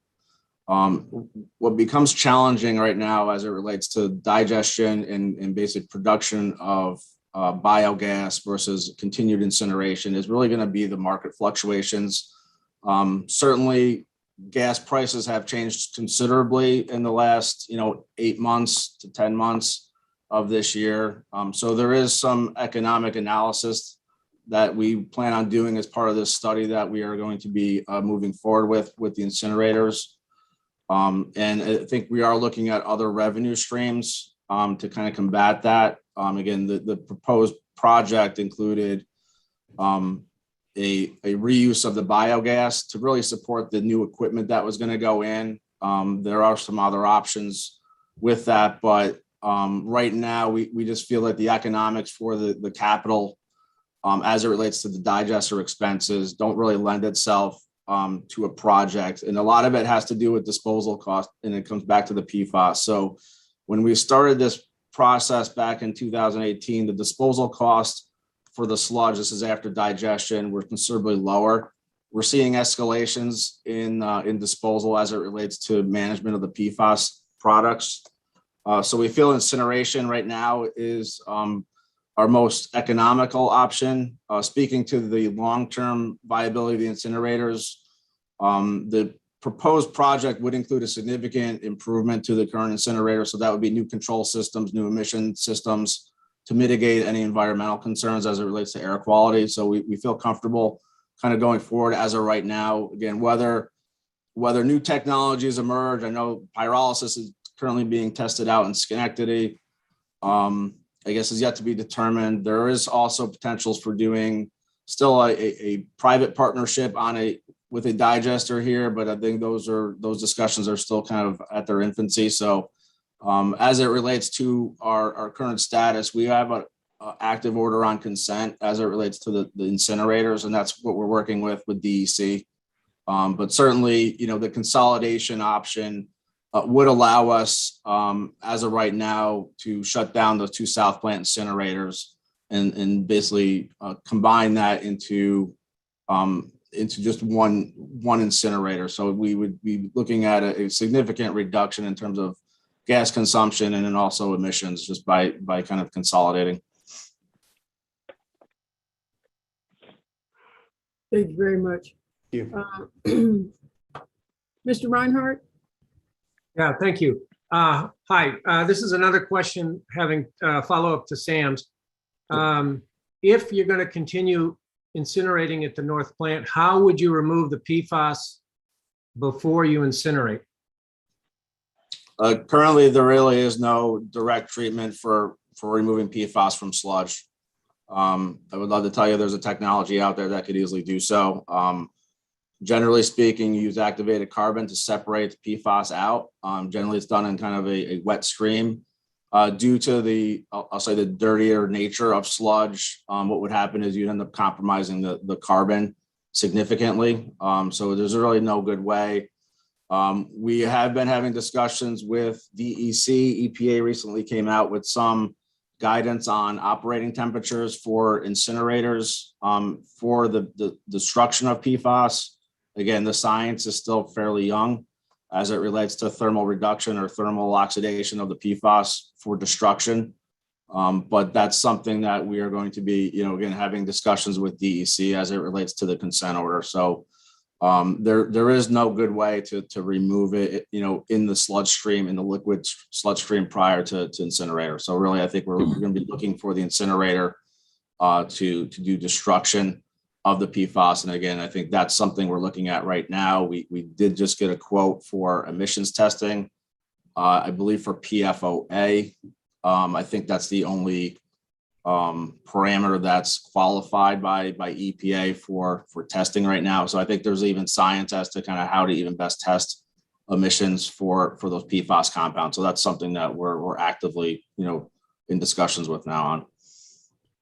what becomes challenging right now as it relates to digestion and basic production of biogas versus continued incineration is really going to be the market fluctuations. Certainly, gas prices have changed considerably in the last 8 months to 10 months of this year. So there is some economic analysis that we plan on doing as part of this study that we are going to be moving forward with the incinerators. And I think we are looking at other revenue streams to kind of combat that. Again, the proposed project included a reuse of the biogas to really support the new equipment that was going to go in. There are some other options with that, but right now we just feel that the economics for the capital as it relates to the digester expenses don't really lend itself to a project. And a lot of it has to do with disposal cost, and it comes back to the PFAS. So when we started this process back in 2018, the disposal cost for the sludge, this is after digestion, were considerably lower. We're seeing escalations in disposal as it relates to management of the PFAS products. So we feel incineration right now is our most economical option. Speaking to the long-term viability of the incinerators, the proposed project would include a significant improvement to the current incinerator. So that would be new control systems, new emission systems to mitigate any environmental concerns as it relates to air quality. So we feel comfortable kind of going forward as of right now. Again, whether new technologies emerge, I know pyrolysis is currently being tested out in Schenectady. I guess is yet to be determined. There is also potentials for doing still a private partnership with a digester here, but I think those discussions are still kind of at their infancy. So as it relates to our current status, we have an active order on consent as it relates to the incinerators, and that's what we're working with DEC. But certainly, the consolidation option would allow us, as of right now, to shut down the 2 South Plant incinerators and basically combine that into just one incinerator. So we would be looking at a significant reduction in terms of gas consumption and then also emissions just by kind of consolidating. Thank you very much. Mr. Reinhardt? Yeah, thank you. Hi, this is another question having follow-up to Sam's. If you're going to continue incinerating at the North Plant, how would you remove the PFAS before you incinerate? Currently, there really is no direct treatment for removing PFAS from sludge. I would love to tell you there's a technology out there that could easily do so. Generally speaking, you use activated carbon to separate the PFAS out. Generally, it's done in kind of a wet stream. Due to I'll say the dirtier nature of sludge, what would happen is you'd end up compromising the carbon significantly. So there's really no good way. We have been having discussions with DEC. EPA recently came out with some guidance on operating temperatures for incinerators for the destruction of PFAS. Again, the science is still fairly young as it relates to thermal reduction or thermal oxidation of the PFAS for destruction. But that's something that we are going to be, again, having discussions with DEC as it relates to the consent order. So there is no good way to remove it, in the sludge stream, in the liquid sludge stream prior to incinerator. So really, I think we're going to be looking for the incinerator to do destruction of the PFAS. And again, I think that's something we're looking at right now. We did just get a quote for emissions testing, I believe for PFOA. I think that's the only parameter that's qualified by EPA for testing right now. So I think there's even science as to kind of how to even best test emissions for those PFAS compounds. So that's something that we're actively, in discussions with now on.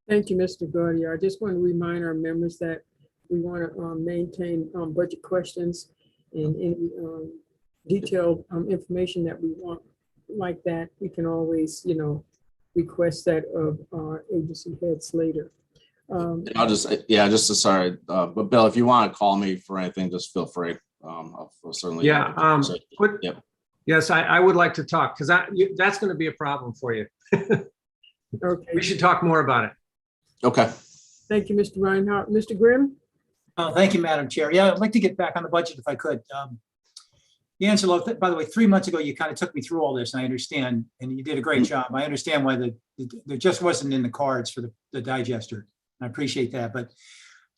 Thank you, Mr. Gaudier. I just want to remind our members that we want to maintain budget questions and any detailed information that we want like that. We can always, request that of our agency heads later. I'll just sorry, but Bill, if you want to call me for anything, just feel free. I'll certainly. Yeah. Yep. Yes, I would like to talk because that's going to be a problem for you. Okay. We should talk more about it. Okay. Thank you, Mr. Reinhardt. Mr. Grimm? Thank you, Madam Chair. Yeah, I'd like to get back on the budget if I could. Angelo, by the way, 3 months ago, you kind of took me through all this, and I understand, and you did a great job. I understand why there just wasn't in the cards for the digester. I appreciate that. But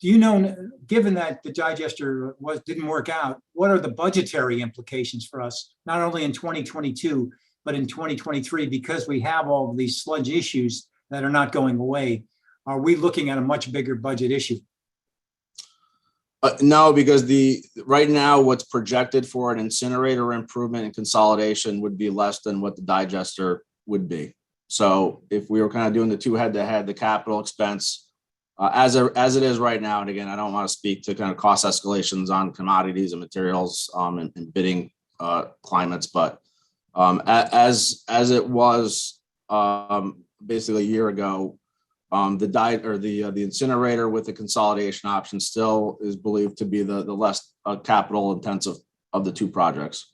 do you know, given that the digester didn't work out, what are the budgetary implications for us, not only in 2022, but in 2023, because we have all of these sludge issues that are not going away? Are we looking at a much bigger budget issue? No, because right now what's projected for an incinerator improvement and consolidation would be less than what the digester would be. So if we were kind of doing the two head-to-head, the capital expense as it is right now, and again, I don't want to speak to kind of cost escalations on commodities and materials and bidding climates, but as it was basically a year ago, the incinerator with the consolidation option still is believed to be the less capital intensive of the two projects.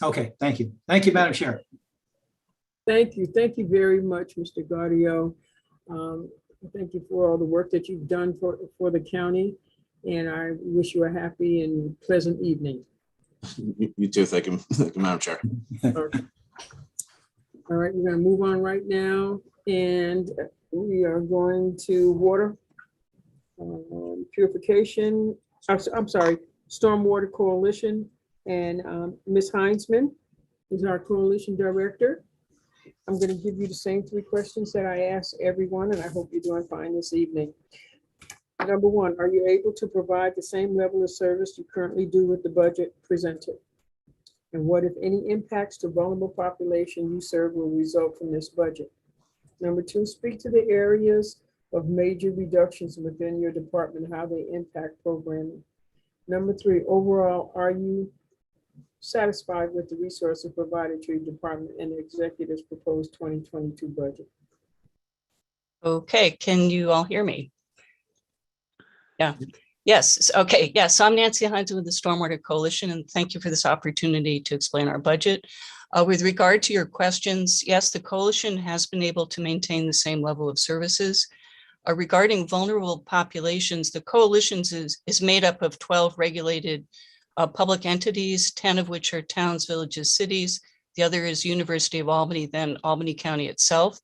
Okay, thank you. Thank you, Madam Chair. Thank you. Thank you very much, Mr. Gaudier. Thank you for all the work that you've done for the county, and I wish you a happy and pleasant evening. You too. Thank you, Madam Chair. Okay. All right, we're going to move on right now, and we are going to water purification. I'm sorry, Stormwater Coalition, and Ms. Heinzman is our coalition director. I'm going to give you the same 3 questions that I asked everyone, and I hope you're doing fine this evening. Number 1, are you able to provide the same level of service you currently do with the budget presented? And what, if any, impacts to vulnerable population you serve will result from this budget? Number 2, speak to the areas of major reductions within your department, how they impact programming. Number 3, overall, are you satisfied with the resources provided to your department and the executive's proposed 2022 budget? Okay, can you all hear me? Yeah. Yes. Okay. Yes. I'm Nancy Hines with the Stormwater Coalition, and thank you for this opportunity to explain our budget. With regard to your questions, yes, the coalition has been able to maintain the same level of services. Regarding vulnerable populations, the coalition is made up of 12 regulated public entities, 10 of which are towns, villages, cities. The other is University of Albany, then Albany County itself.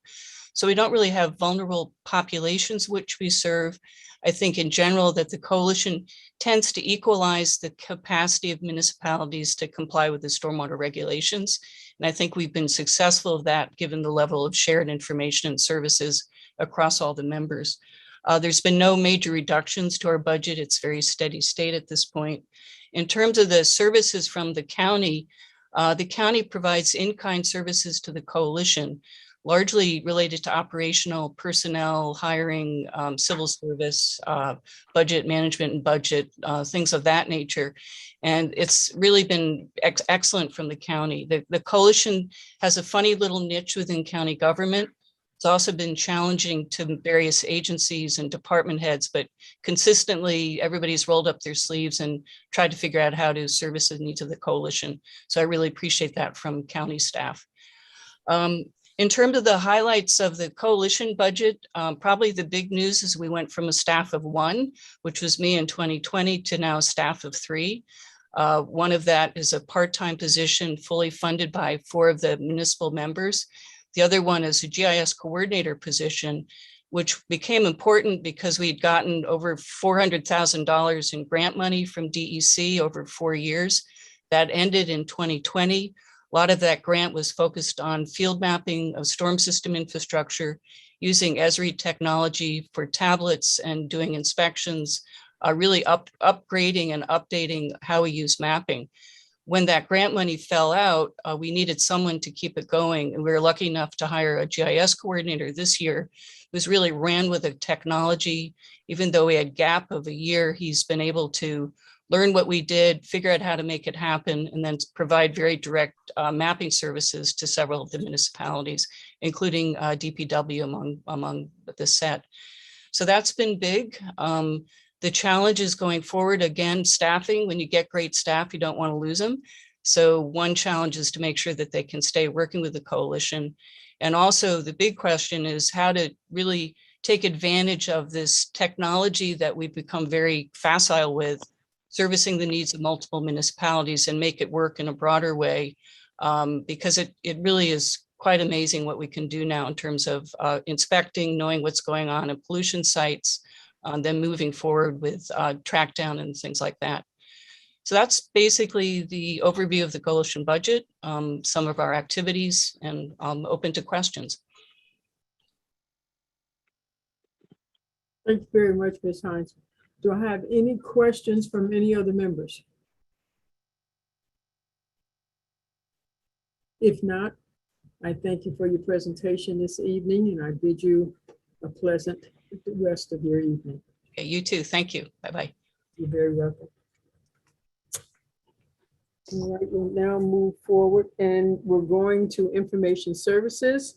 So we don't really have vulnerable populations which we serve. I think in general that the coalition tends to equalize the capacity of municipalities to comply with the stormwater regulations. And I think we've been successful of that given the level of shared information and services across all the members. There's been no major reductions to our budget. It's very steady state at this point. In terms of the services from the county provides in-kind services to the coalition, largely related to operational personnel, hiring, civil service, budget management and budget, things of that nature. And it's really been excellent from the county. The coalition has a funny little niche within county government. It's also been challenging to various agencies and department heads, but consistently everybody's rolled up their sleeves and tried to figure out how to service the needs of the coalition. So I really appreciate that from county staff. In terms of the highlights of the coalition budget, probably the big news is we went from a staff of 1, which was me in 2020, to now a staff of 3. One of that is a part-time position fully funded by 4 of the municipal members. The other one is a GIS coordinator position, which became important because we'd gotten over $400,000 in grant money from DEC over 4 years. That ended in 2020. A lot of that grant was focused on field mapping of storm system infrastructure, using Esri technology for tablets and doing inspections, really upgrading and updating how we use mapping. When that grant money fell out, we needed someone to keep it going. And we were lucky enough to hire a GIS coordinator this year, who's really ran with the technology. Even though we had a gap of a year, he's been able to learn what we did, figure out how to make it happen, and then provide very direct mapping services to several of the municipalities, including DPW among the set. So that's been big. The challenges going forward, again, staffing. When you get great staff, you don't want to lose them. So one challenge is to make sure that they can stay working with the coalition. And also the big question is how to really take advantage of this technology that we've become very facile with, servicing the needs of multiple municipalities, and make it work in a broader way, because it really is quite amazing what we can do now in terms of inspecting, knowing what's going on at pollution sites, then moving forward with track down and things like that. So that's basically the overview of the coalition budget, some of our activities, and I'm open to questions. Thank you very much, Ms. Hines. Do I have any questions from any other members? If not, I thank you for your presentation this evening, and I bid you a pleasant rest of your evening. Okay, you too. Thank you. Bye-bye. You're very welcome. All right, we'll now move forward, and we're going to information services.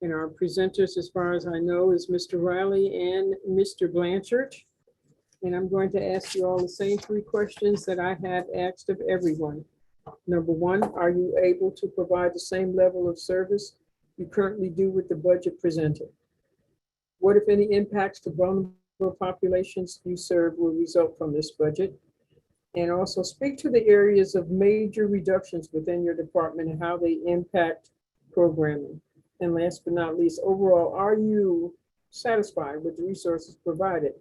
And our presenters, as far as I know, is Mr. Riley and Mr. Blanchard. And I'm going to ask you all the same 3 questions that I have asked of everyone. Number 1, are you able to provide the same level of service you currently do with the budget presented? What, if any, impacts to vulnerable populations you serve will result from this budget? And also speak to the areas of major reductions within your department and how they impact programming. And last but not least, overall, are you satisfied with the resources provided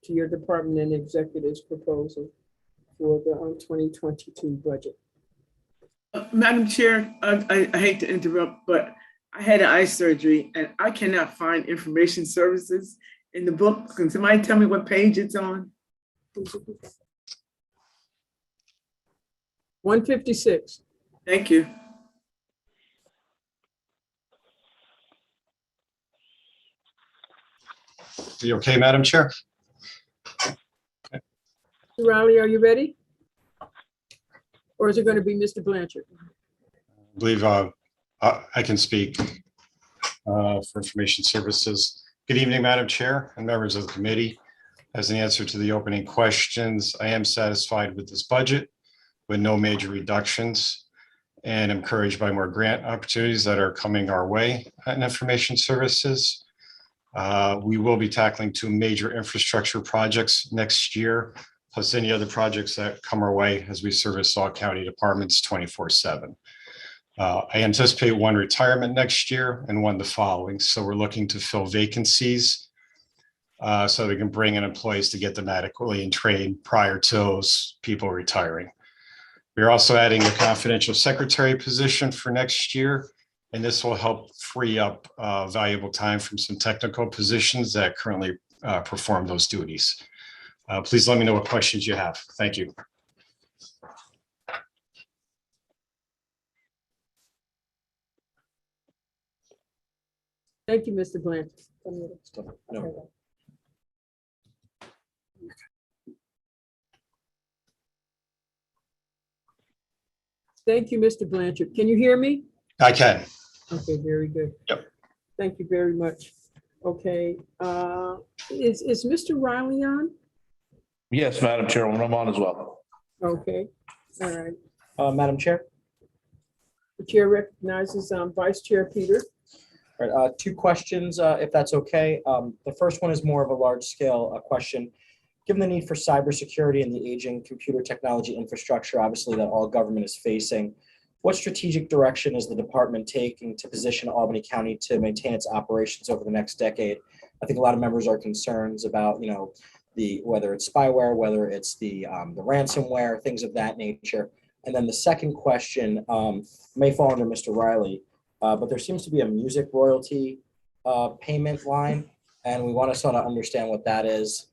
to your department and executive's proposal for the 2022 budget? Madam Chair, I hate to interrupt, but I had an eye surgery and I cannot find information services in the book. Can somebody tell me what page it's on? 156. Thank you. Are you okay, Madam Chair? Riley, are you ready? Or is it going to be Mr. Blanchard? I believe I can speak for Information Services. Good evening, Madam Chair and members of the committee. As an answer to the opening questions, I am satisfied with this budget with no major reductions and encouraged by more grant opportunities that are coming our way in Information Services. We will be tackling 2 major infrastructure projects next year, plus any other projects that come our way as we service all county departments 24/7. I anticipate 1 retirement next year and 1 the following. So we're looking to fill vacancies so we can bring in employees to get them adequately and trained prior to those people retiring. We're also adding a confidential secretary position for next year, and this will help free up valuable time from some technical positions that currently perform those duties. Please let me know what questions you have. Thank you. Thank you, Mr. Blanchard. No. Thank you, Mr. Blanchard. Can you hear me? I can. Okay, very good. Yep. Thank you very much. Okay, is Mr. Riley on? Yes, Madam Chairwoman, I'm on as well. Okay, all right. Madam Chair. The chair recognizes Vice Chair Peter. All right, 2 questions, if that's okay. The first one is more of a large scale question. Given the need for cybersecurity and the aging computer technology infrastructure, obviously that all government is facing, what strategic direction is the department taking to position Albany County to maintain its operations over the next decade? I think a lot of members are concerned about, whether it's spyware, whether it's the ransomware, things of that nature. And then the second question may fall under Mr. Riley, but there seems to be a music royalty payment line, and we want to sort of understand what that is,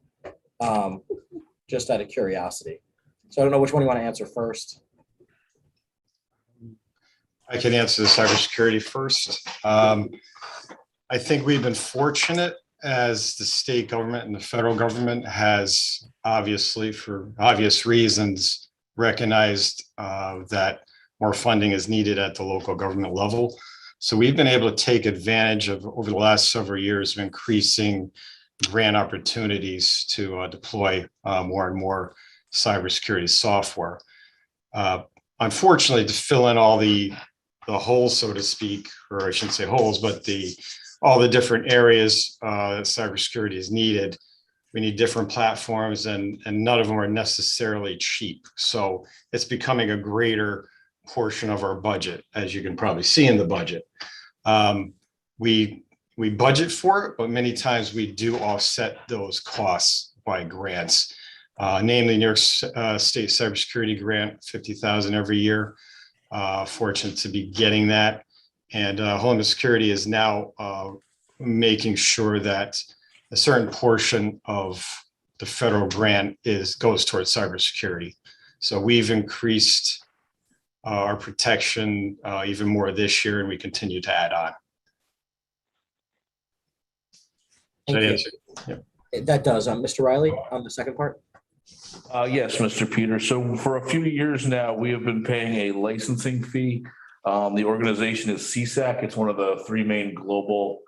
just out of curiosity. So I don't know which one you want to answer first. I can answer the cybersecurity first. I think we've been fortunate as the state government and the federal government has obviously, for obvious reasons, recognized that more funding is needed at the local government level. So we've been able to take advantage of, over the last several years, of increasing grant opportunities to deploy more and more cybersecurity software. Unfortunately, to fill in all the holes, so to speak, or I shouldn't say holes, but all the different areas that cybersecurity is needed, we need different platforms, and none of them are necessarily cheap. So it's becoming a greater portion of our budget, as you can probably see in the budget. We budget for it, but many times we do offset those costs by grants, namely New York State Cybersecurity Grant, $50,000 every year. Fortunate to be getting that. And Homeland Security is now making sure that a certain portion of the federal grant goes towards cybersecurity. So we've increased our protection even more this year, and we continue to add on. Thank you. That does. Mr. Riley, on the second part. Yes, Mr. Peter. So for a few years now, we have been paying a licensing fee. The organization is CSAC. It's one of the 3 main global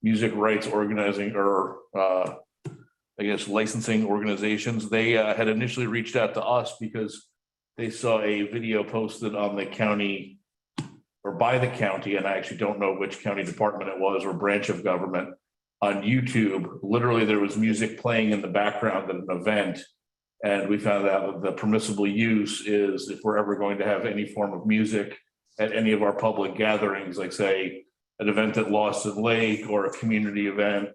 music rights organizing or licensing organizations. They had initially reached out to us because they saw a video posted on the county or by the county, and I actually don't know which county department it was or branch of government, on YouTube. Literally, there was music playing in the background at an event. And we found out that the permissible use is, if we're ever going to have any form of music at any of our public gatherings, like say an event at Lawson Lake or a community event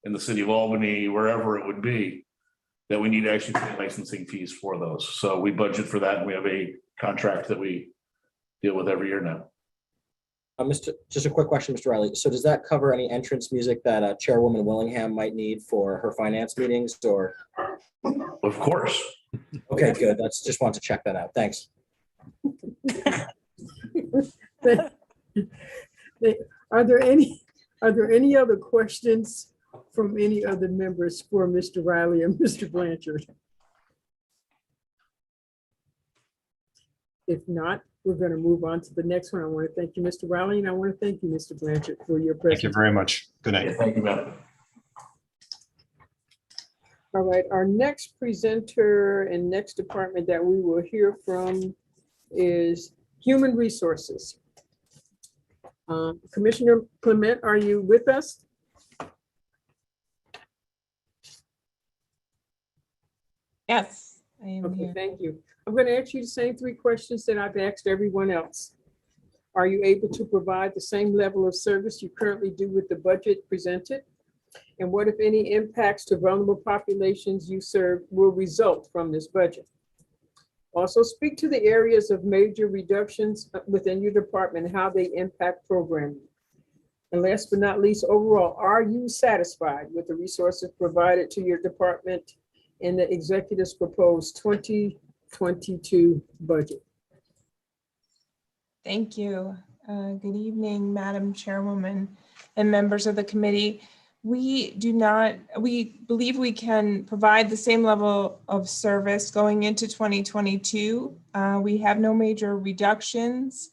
in the city of Albany, wherever it would be, that we need to actually pay licensing fees for those. So we budget for that, and we have a contract that we deal with every year now. Just a quick question, Mr. Riley. So does that cover any entrance music that Chairwoman Willingham might need for her finance meetings, or? Of course. Okay, good. That's just wanted to check that out. Thanks. Are there any other questions from any other members for Mr. Riley and Mr. Blanchard? If not, we're going to move on to the next one. I want to thank you, Mr. Riley, and I want to thank you, Mr. Blanchard, for your Thank you presentation. very much. Good night. Thank you, Madam. All right, our next presenter and next department that we will hear from is Human Resources. Commissioner Clement, are you with us? Yes, I am Okay, here. thank you. I'm going to ask you the same three questions that I've asked everyone else. Are you able to provide the same level of service you currently do with the budget presented? And what, if any, impacts to vulnerable populations you serve will result from this budget? Also, speak to the areas of major reductions within your department, how they impact programming. And last but not least, overall, are you satisfied with the resources provided to your department in the executive's proposed 2022 budget? Thank you. Good evening, Madam Chairwoman and members of the committee. We believe we can provide the same level of service going into 2022. We have no major reductions,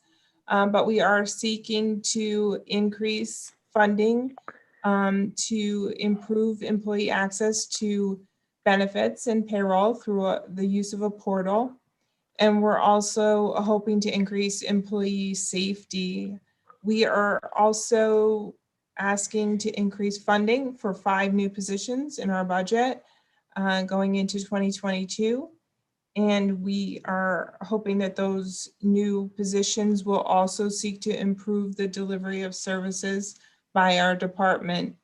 but we are seeking to increase funding to improve employee access to benefits and payroll through the use of a portal. And we're also hoping to increase employee safety. We are also asking to increase funding for 5 new positions in our budget going into 2022. And we are hoping that those new positions will also seek to improve the delivery of services by our department.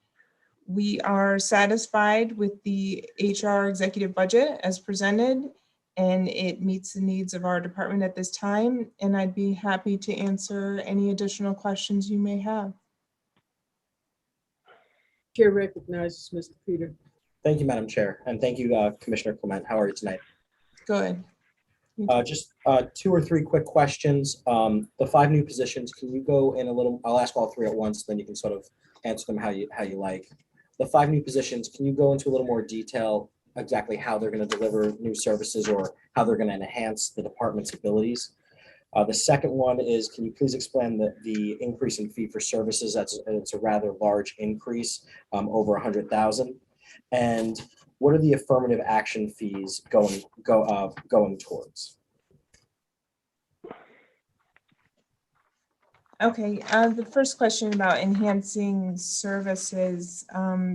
We are satisfied with the HR executive budget as presented, and it meets the needs of our department at this time. And I'd be happy to answer any additional questions you may have. Chair recognizes Mr. Peter. Thank you, Madam Chair, and thank you, Commissioner Clement. How are you tonight? Good. Just 2 or 3 quick questions. The 5 new positions, can you go in a little, I'll ask all 3 at once, then you can sort of answer them how you like. The 5 new positions, can you go into a little more detail exactly how they're going to deliver new services or how they're going to enhance the department's abilities? The second one is, can you please explain the increase in fee for services? It's a rather large increase, over 100,000. And what are the affirmative action fees going towards? Okay, the first question about enhancing services,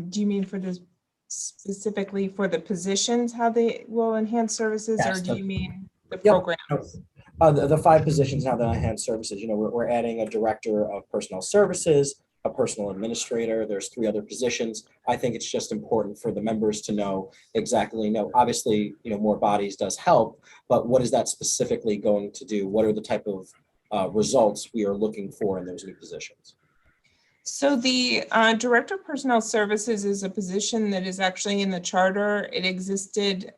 do you mean for the specifically for the positions, how they will enhance services, Yes, or do you mean the Yep. programs? The 5 positions now that enhance services, you know, we're adding a director of personnel services, a personal administrator. There's 3 other positions. I think it's just important for the members to know exactly, obviously, more bodies does help, but what is that specifically going to do? What are the type of results we are looking for in those new positions? So the Director of Personnel Services is a position that is actually in the charter. It existed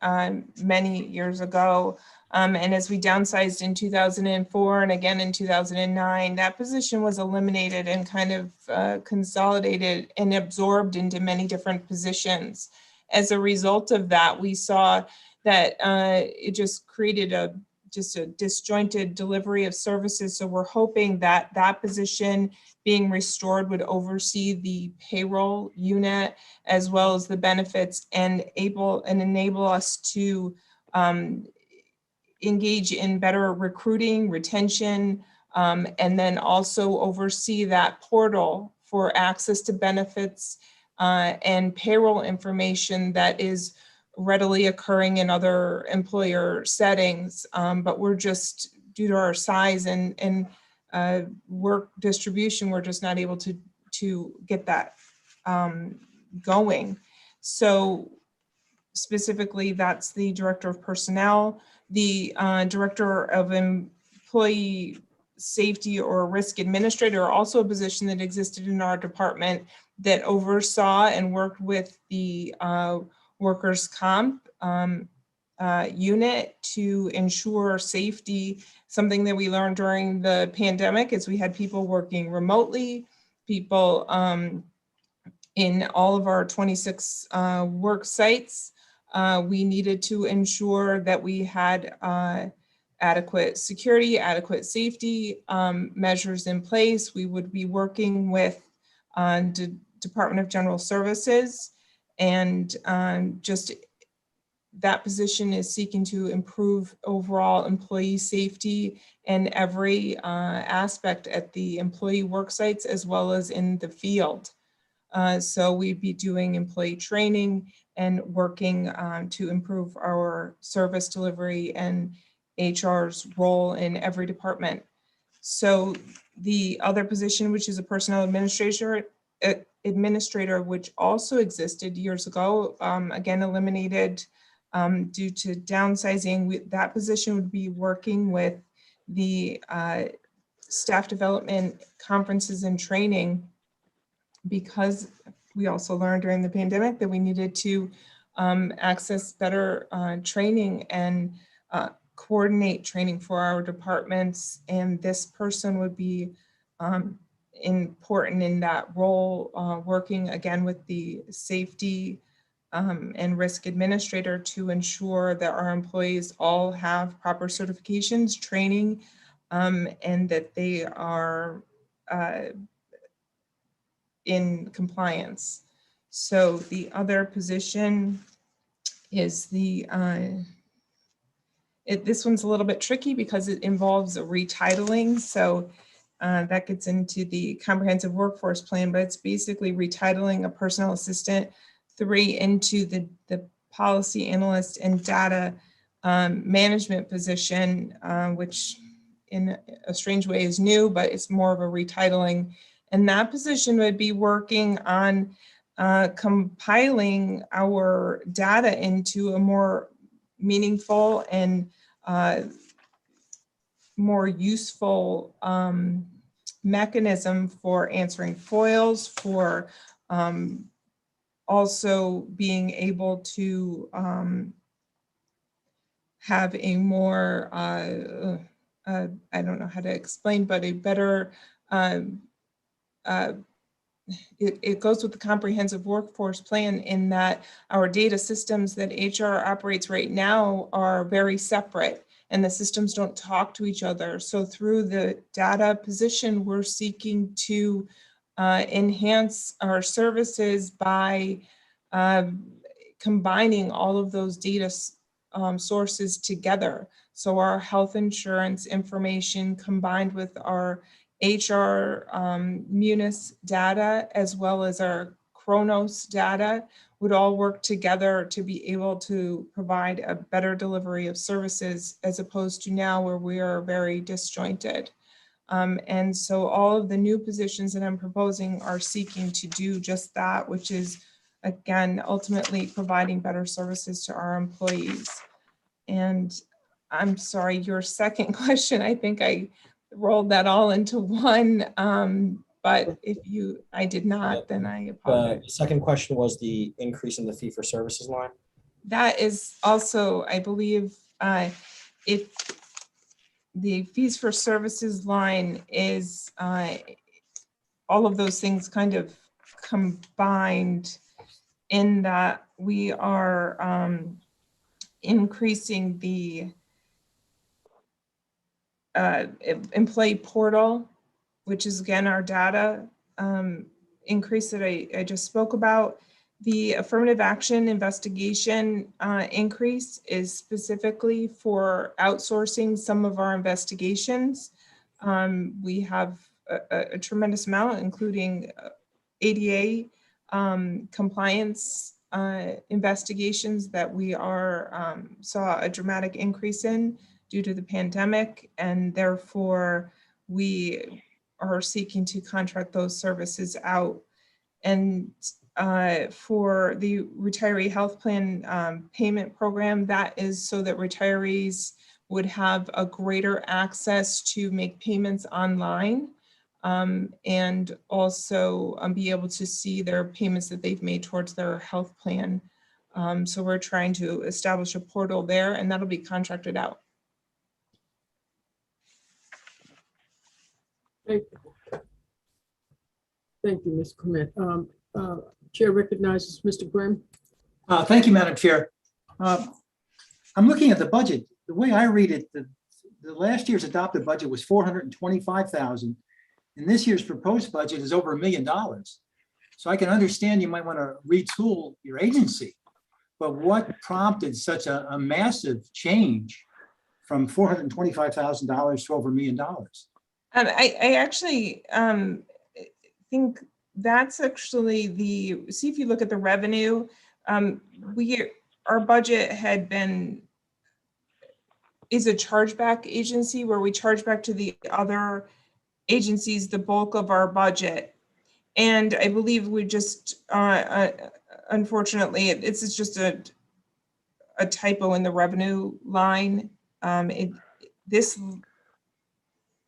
many years ago. And as we downsized in 2004 and again in 2009, that position was eliminated and kind of consolidated and absorbed into many different positions. As a result of that, we saw that it just created a disjointed delivery of services. So we're hoping that that position being restored would oversee the payroll unit as well as the benefits and enable us to engage in better recruiting, retention, and then also oversee that portal for access to benefits and payroll information that is readily occurring in other employer settings. But we're just, due to our size and work distribution, we're just not able to get that going. So specifically, that's the Director of Personnel. The Director of Employee Safety or Risk Administrator, also a position that existed in our department that oversaw and worked with the workers' comp unit to ensure safety. Something that we learned during the pandemic is we had people working remotely, people in all of our 26 work sites. We needed to ensure that we had adequate security, adequate safety measures in place. We would be working with Department of General Services, and just that position is seeking to improve overall employee safety in every aspect at the employee work sites as well as in the field. So we'd be doing employee training and working to improve our service delivery and HR's role in every department. So the other position, which is a personnel administrator, which also existed years ago, again eliminated due to downsizing. That position would be working with the staff development conferences and training, because we also learned during the pandemic that we needed to access better training and coordinate training for our departments. And this person would be important in that role, working again with the safety and risk administrator to ensure that our employees all have proper certifications, training, and that they are in compliance. So the other position is the, this one's a little bit tricky because it involves a retitling. So that gets into the comprehensive workforce plan, but it's basically retitling a personnel assistant 3 into the policy analyst and data management position, which in a strange way is new, but it's more of a retitling. And that position would be working on compiling our data into a more meaningful and more useful mechanism for answering FOILs, for also being able to have a more, I don't know how to explain, but a better, it goes with the comprehensive workforce plan in that our data systems that HR operates right now are very separate and the systems don't talk to each other. So through the data position, we're seeking to enhance our services by combining all of those data sources together. So our health insurance information combined with our HR Munis data, as well as our Kronos data, would all work together to be able to provide a better delivery of services, as opposed to now where we are very disjointed. And so all of the new positions that I'm proposing are seeking to do just that, which is, again, ultimately providing better services to our employees. And I'm sorry, your second question, I think I rolled that all into one, but if I did not, then I apologize. The second question was the increase in the fee for services line. That is also, I believe, if the fees for services line is all of those things kind of combined in that we are increasing the employee portal, which is again our data increase that I just spoke about. The affirmative action investigation increase is specifically for outsourcing some of our investigations. We have a tremendous amount, including ADA compliance investigations that we are saw a dramatic increase in due to the pandemic, and therefore we are seeking to contract those services out. And for the retiree health plan payment program, that is so that retirees would have a greater access to make payments online, and also be able to see their payments that they've made towards their health plan. So we're trying to establish a portal there, and that'll be contracted out. Thank you, Ms. Clement. Chair recognizes Mr. Grimm. Thank you, Madam Chair. I'm looking at the budget. The way I read it, the last year's adopted budget was 425,000. And this year's proposed budget is over $1 million. So I can understand you might want to retool your agency. But what prompted such a massive change from $425,000 to over $1 million? I actually think that's actually see if you look at the revenue, our budget is a chargeback agency where we charge back to the other agencies the bulk of our budget. And I believe we just, unfortunately, it's just a typo in the revenue line.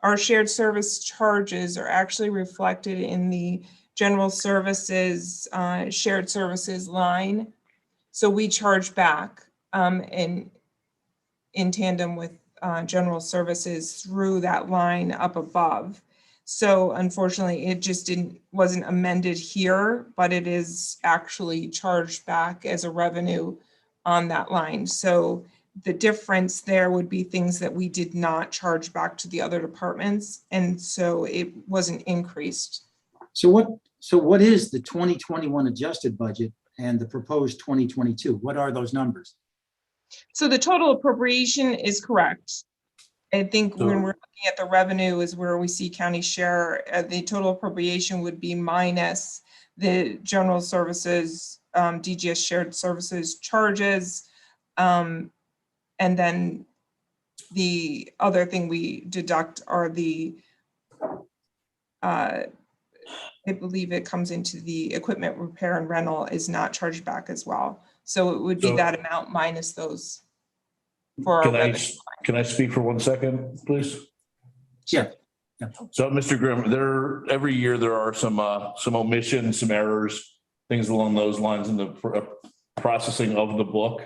Our shared service charges are actually reflected in the general services, shared services line. So we charge back in tandem with general services through that line up above. So unfortunately, it just wasn't amended here, but it is actually charged back as a revenue on that line. So the difference there would be things that we did not charge back to the other departments. And so it wasn't increased. So what is the 2021 adjusted budget and the proposed 2022? What are those numbers? So the total appropriation is correct. I think when we're looking at the revenue is where we see county share. The total appropriation would be minus the general services, DGS shared services charges. And then the other thing we deduct are I believe it comes into the equipment repair and rental is not charged back as well. So it would be that amount minus those. Can I speak for 1 second, please? Yeah. So, Mr. Grimm, every year there are some omissions, some errors, things along those lines in the processing of the book.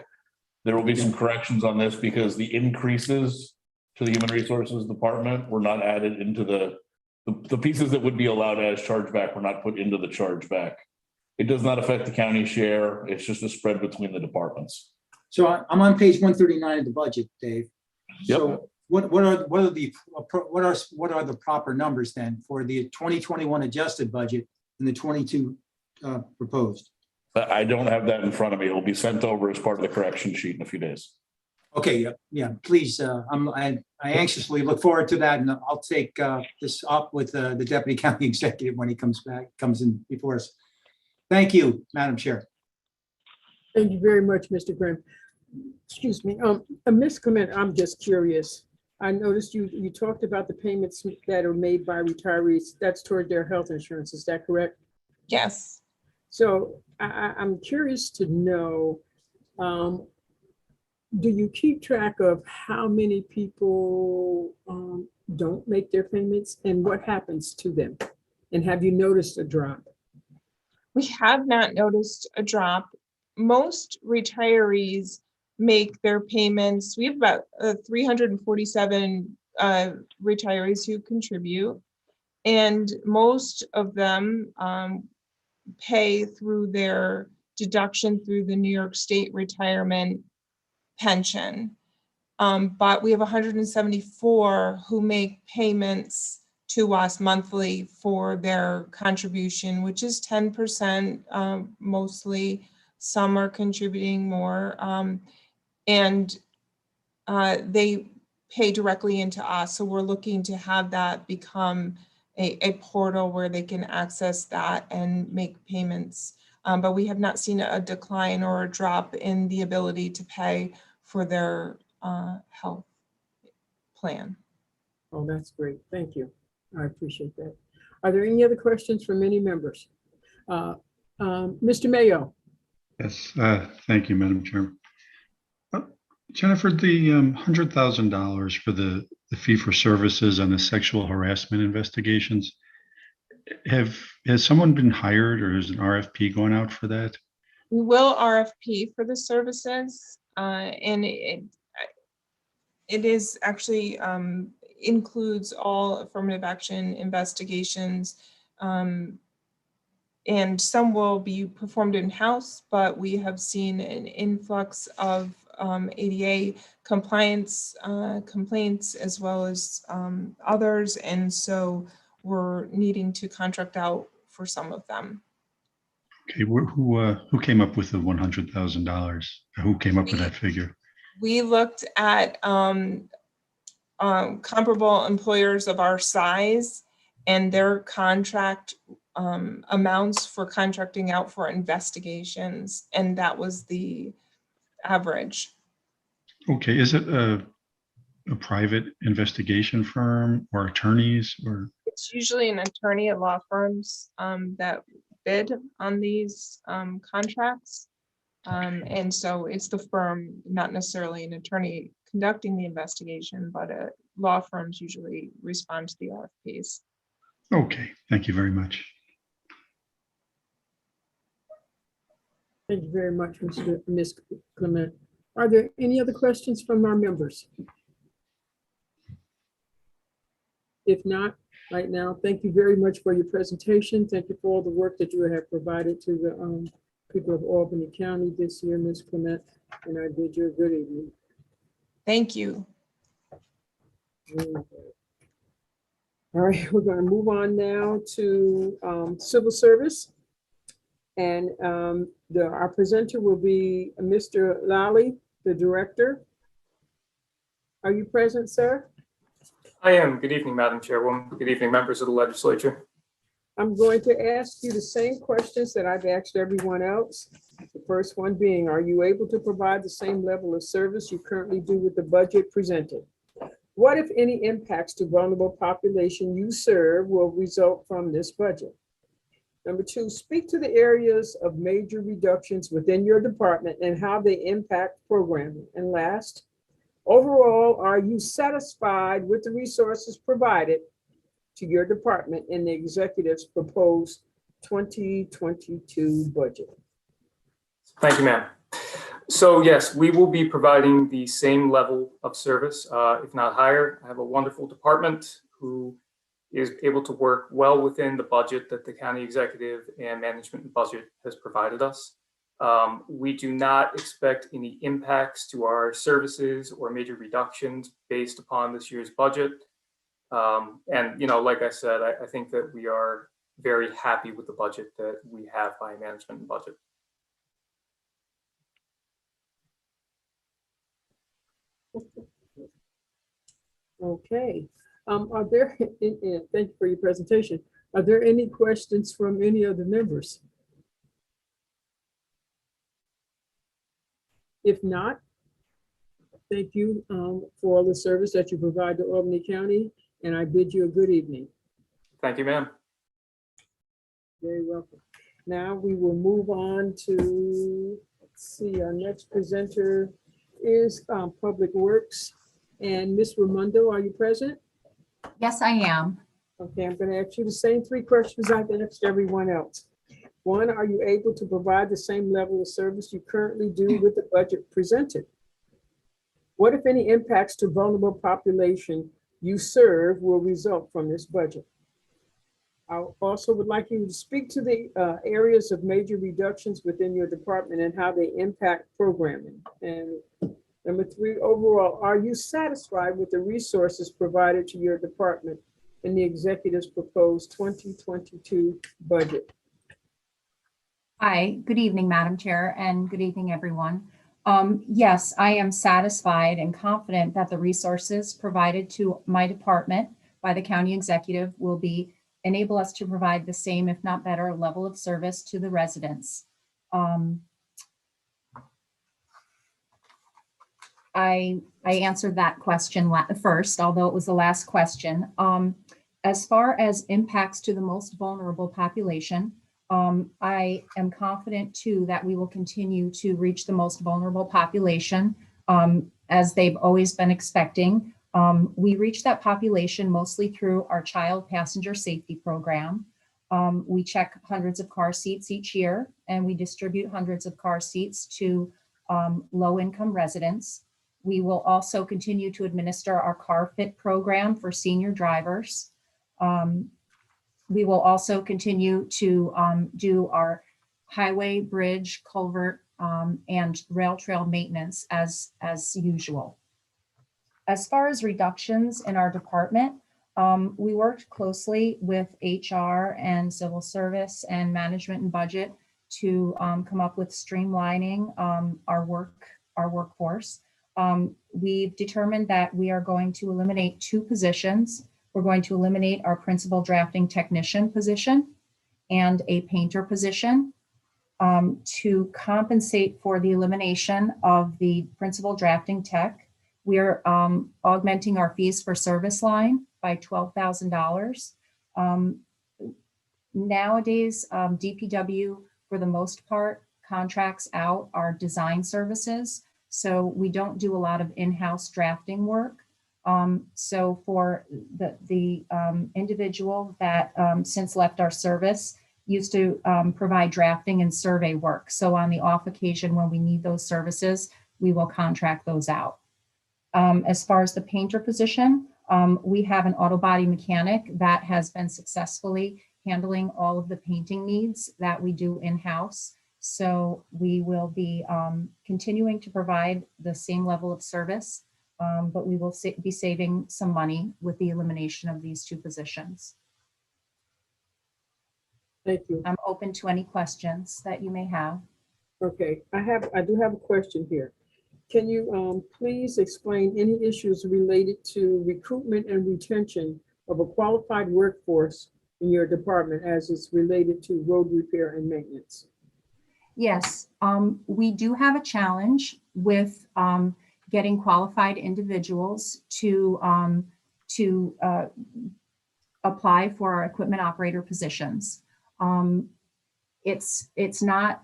There will be some corrections on this because the increases to the Human Resources Department were not added into the pieces that would be allowed as chargeback were not put into the chargeback. It does not affect the county share. It's just a spread between the departments. So I'm on page 139 of the budget, Dave. Yep. So what are the proper numbers then for the 2021 adjusted budget and the 22 proposed? I don't have that in front of me. It'll be sent over as part of the correction sheet in a few days. Okay, yeah, please. I anxiously look forward to that, and I'll take this up with the deputy county executive when he comes in before us. Thank you, Madam Chair. Thank you very much, Mr. Grimm. Excuse me, a miscomment, I'm just curious. I noticed you talked about the payments that are made by retirees, that's toward their health insurance, is that correct? Yes. So I'm curious to know, do you keep track of how many people don't make their payments and what happens to them? And have you noticed a drop? We have not noticed a drop. Most retirees make their payments. We have about 347 retirees who contribute, and most of them pay through their deduction through the New York State retirement pension. But we have 174 who make payments to us monthly for their contribution, which is 10% mostly. Some are contributing more, and they pay directly into us. So we're looking to have that become a portal where they can access that and make payments. But we have not seen a decline or a drop in the ability to pay for their health plan. Oh, that's great. Thank you. I appreciate that. Are there any other questions from any members? Mr. Mayo. Yes, thank you, Madam Chair. Jennifer, the $100,000 for the fee for services on the sexual harassment investigations, has someone been hired or is an RFP going out for that? We will RFP for the services, and it is actually includes all affirmative action investigations. And some will be performed in-house, but we have seen an influx of ADA compliance complaints as well as others. And so we're needing to contract out for some of them. Okay, who came up with the $100,000? Who came up with that figure? We looked at comparable employers of our size and their contract amounts for contracting out for investigations, and that was the average. Okay, is it a private investigation firm or attorneys or? It's usually an attorney at law firms that bid on these contracts. And so it's the firm, not necessarily an attorney conducting the investigation, but law firms usually respond to the RFPs. Okay, thank you very much. Thank you very much, Ms. Clement. Are there any other questions from our members? If not, right now, thank you very much for your presentation. Thank you for all the work that you have provided to the people of Albany County this year, Ms. Clement, and I bid you a good evening. Thank you. All right, we're going to move on now to civil service. And our presenter will be Mr. Lally, the director. Are you present, sir? I am. Good evening, Madam Chairwoman. Good evening, members of the legislature. I'm going to ask you the same questions that I've asked everyone else. The first one being, are you able to provide the same level of service you currently do with the budget presented? What, if any, impacts to vulnerable population you serve will result from this budget? Number two, speak to the areas of major reductions within your department and how they impact programming. And last, overall, are you satisfied with the resources provided to your department in the executive's proposed 2022 budget? Thank you, ma'am. So yes, we will be providing the same level of service, if not higher. I have a wonderful department who is able to work well within the budget that the county executive and management budget has provided us. We do not expect any impacts to our services or major reductions based upon this year's budget. And, you know, like I said, I think that we are very happy with the budget that we have by management and budget. Okay. Are there, thank you for your presentation. Are there any questions from any of the members? If not, thank you for all the service that you provide to Albany County, and I bid you a good evening. Thank you, ma'am. Very welcome. Now we will move on to, let's see, our next presenter is Public Works. And Ms. Raimondo, are you present? Yes, I am. Okay, I'm going to ask you the same three questions I've asked everyone else. One, are you able to provide the same level of service you currently do with the budget presented? What, if any, impacts to vulnerable population you serve will result from this budget? I also would like you to speak to the areas of major reductions within your department and how they impact programming. And number three, overall, are you satisfied with the resources provided to your department in the executive's proposed 2022 budget? Hi, good evening, Madam Chair, and good evening, everyone. Yes, I am satisfied and confident that the resources provided to my department by the county executive will enable us to provide the same, if not better, level of service to the residents. I answered that question first, although it was the last question. As far as impacts to the most vulnerable population, I am confident too that we will continue to reach the most vulnerable population as they've always been expecting. We reach that population mostly through our child passenger safety program. We check hundreds of car seats each year, and we distribute hundreds of car seats to low-income residents. We will also continue to administer our Car Fit program for senior drivers. We will also continue to do our highway, bridge, culvert and rail trail maintenance as usual. As far as reductions in our department, we worked closely with HR and civil service and management and budget to come up with streamlining our workforce. We've determined that we are going to eliminate 2 positions. We're going to eliminate our principal drafting technician position and a painter position. To compensate for the elimination of the principal drafting tech, we are augmenting our fees for service line by $12,000. Nowadays, DPW, for the most part, contracts out our design services. So we don't do a lot of in-house drafting work. So for the individual that since left our service, used to provide drafting and survey work. So on the off occasion when we need those services, we will contract those out. As far as the painter position, we have an auto body mechanic that has been successfully handling all of the painting needs that we do in-house. So we will be continuing to provide the same level of service, but we will be saving some money with the elimination of these 2 positions. Thank you. I'm open to any questions that you may have. Okay, I do have a question here. Can you please explain any issues related to recruitment and retention of a qualified workforce in your department as it's related to road repair and maintenance? Yes, we do have a challenge with getting qualified individuals to apply for our equipment operator positions. It's not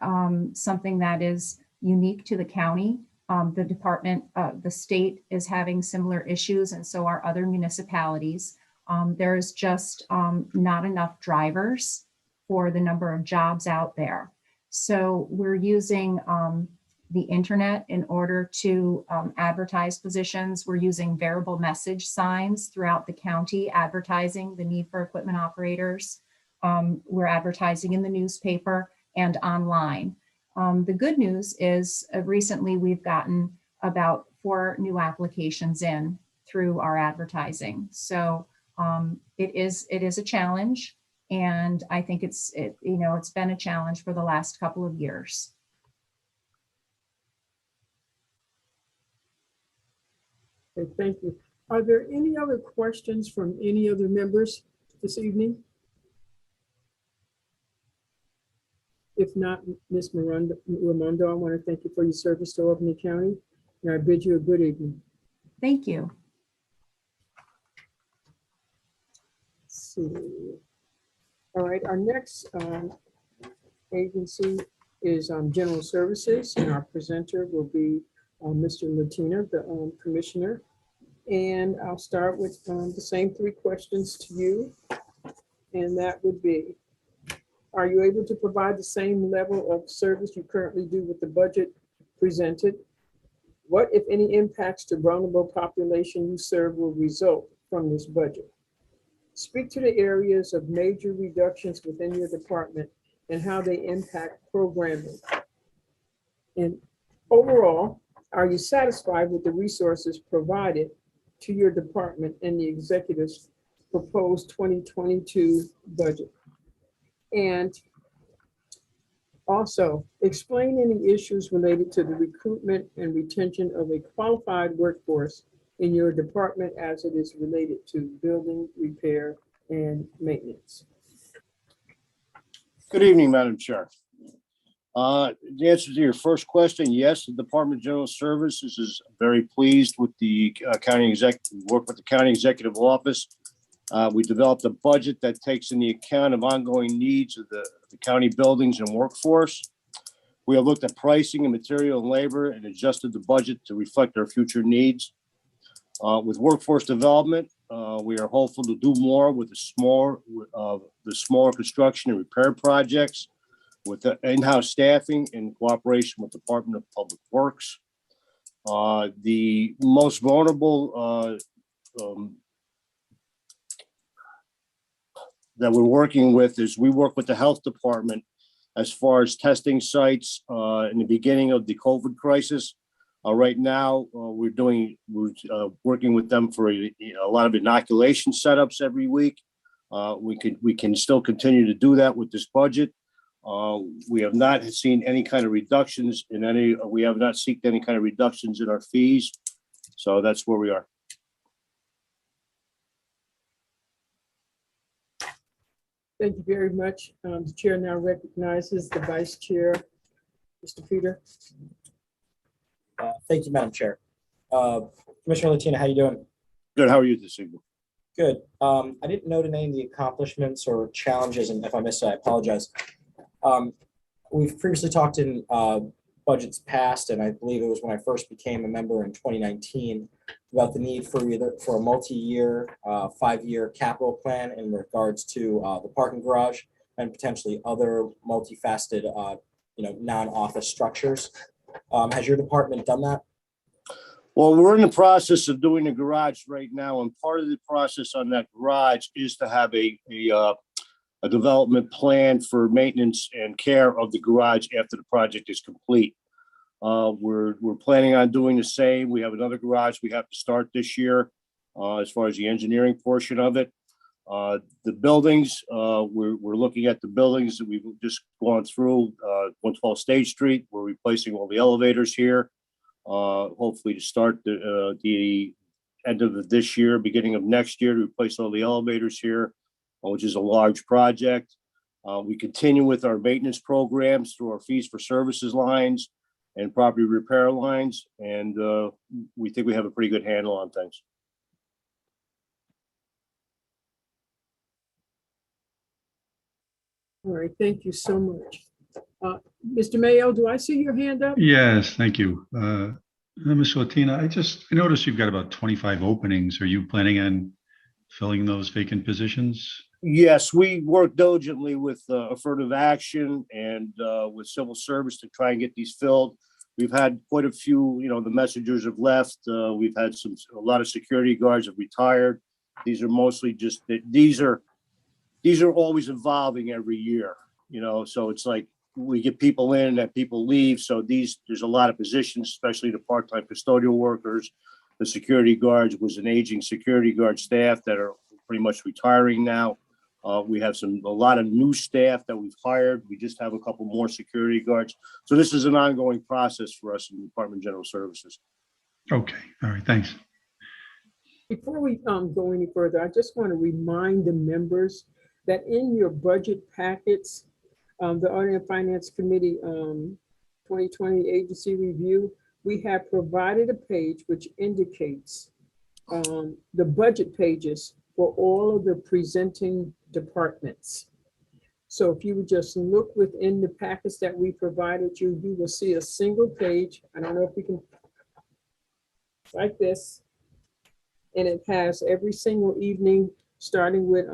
something that is unique to the county. The department, the state is having similar issues, and so are other municipalities. There's just not enough drivers for the number of jobs out there. So we're using the internet in order to advertise positions. We're using variable message signs throughout the county advertising the need for equipment operators. We're advertising in the newspaper and online. The good news is recently we've gotten about 4 new applications in through our advertising. So it is a challenge, and I think it's been a challenge for the last couple of years. Okay, thank you. Are there any other questions from any other members this evening? If not, Ms. Raimondo, I want to thank you for your service to Albany County, and I bid you a good evening. Thank you. Let's see. All right, our next agency is General Services, and our presenter will be Mr. Latina, the commissioner. And I'll start with the same 3 questions to you, and that would be, are you able to provide the same level of service you currently do with the budget presented? What, if any, impacts to vulnerable population you serve will result from this budget? Speak to the areas of major reductions within your department and how they impact programming. And overall, are you satisfied with the resources provided to your department in the executive's proposed 2022 budget? And also, explain any issues related to the recruitment and retention of a qualified workforce in your department as it is related to building, repair, and maintenance. Good evening, Madam Chair. The answer to your first question, yes, the Department of General Services is very pleased with the county executive office. We developed a budget that takes into account of ongoing needs of the county buildings and workforce. We have looked at pricing and material and labor and adjusted the budget to reflect our future needs. With workforce development, we are hopeful to do more with the smaller construction and repair projects, with the in-house staffing in cooperation with the Department of Public Works. The most vulnerable that we're working with is we work with the health department as far as testing sites in the beginning of the COVID crisis. Right now, we're working with them for a lot of inoculation setups every week. We can still continue to do that with this budget. We have not seen any kind of reductions we have not seeked any kind of reductions in our fees. So that's where we are. Thank you very much. The chair now recognizes the vice chair, Mr. Peter. Thank you, Madam Chair. Commissioner Latina, how you doing? Good. How are you this evening? Good. I didn't note any of the accomplishments or challenges, and if I missed it, I apologize. We've previously talked in budgets past, and I believe it was when I first became a member in 2019, about the need for a multi-year, 5-year capital plan in regards to the parking garage and potentially other multifaceted, non-office structures. Has your department done that? Well, we're in the process of doing the garage right now, and part of the process on that garage is to have a development plan for maintenance and care of the garage after the project is complete. We're planning on doing the same. We have another garage we have to start this year as far as the engineering portion of it. The buildings, we're looking at the buildings that we've just gone through. 112 State Street, we're replacing all the elevators here. Hopefully to start the end of this year, beginning of next year, to replace all the elevators here, which is a large project. We continue with our maintenance programs through our fees for services lines and property repair lines, and we think we have a pretty good handle on things. All right, thank you so much. Mr. Mayo, do I see your hand up? Yes, thank you. Ms. Latina, I noticed you've got about 25 openings. Are you planning on filling those vacant positions? Yes, we work diligently with affirmative action and with civil service to try and get these filled. We've had quite a few, the messengers have left. We've had a lot of security guards have retired. These are mostly these are always evolving every year, so it's like we get people in and people leave. So there's a lot of positions, especially the part-time custodial workers. The security guards was an aging security guard staff that are pretty much retiring now. We have a lot of new staff that we've hired. We just have a couple more security guards. So this is an ongoing process for us in the Department of General Services. Okay, all right, thanks. Before we go any further, I just want to remind the members that in your budget packets, the Audit and Finance Committee 2020 Agency Review, we have provided a page which indicates the budget pages for all of the presenting departments. So if you would just look within the packets that we provided you, you will see a single page. I don't know if we can, like this. And it has every single evening, starting with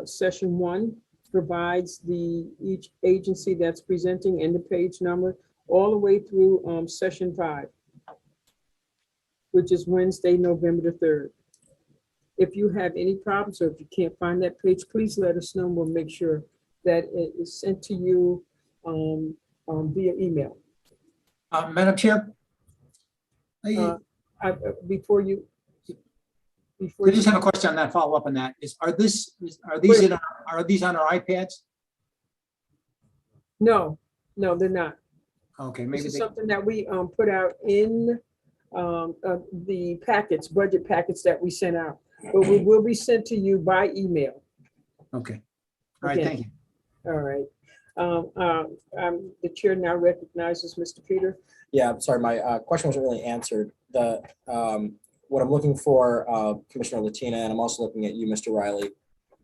session 1, provides each agency that's presenting and the page number, all the way through session 5, which is Wednesday, November the 3rd. If you have any problems or if you can't find that page, please let us know. We'll make sure that it is sent to you via email. Madam Chair? I just have a question on that, follow up on that. Are these on our iPads? No, they're not. Okay, maybe this is something that we put out in the packets, budget packets that we sent out, but we will be sent to you by email. Okay. All right, thank you. All right. The chair now recognizes Mr. Peter. Yeah, I'm sorry, my question wasn't really answered. What I'm looking for, Commissioner Latina, and I'm also looking at you, Mr. Riley,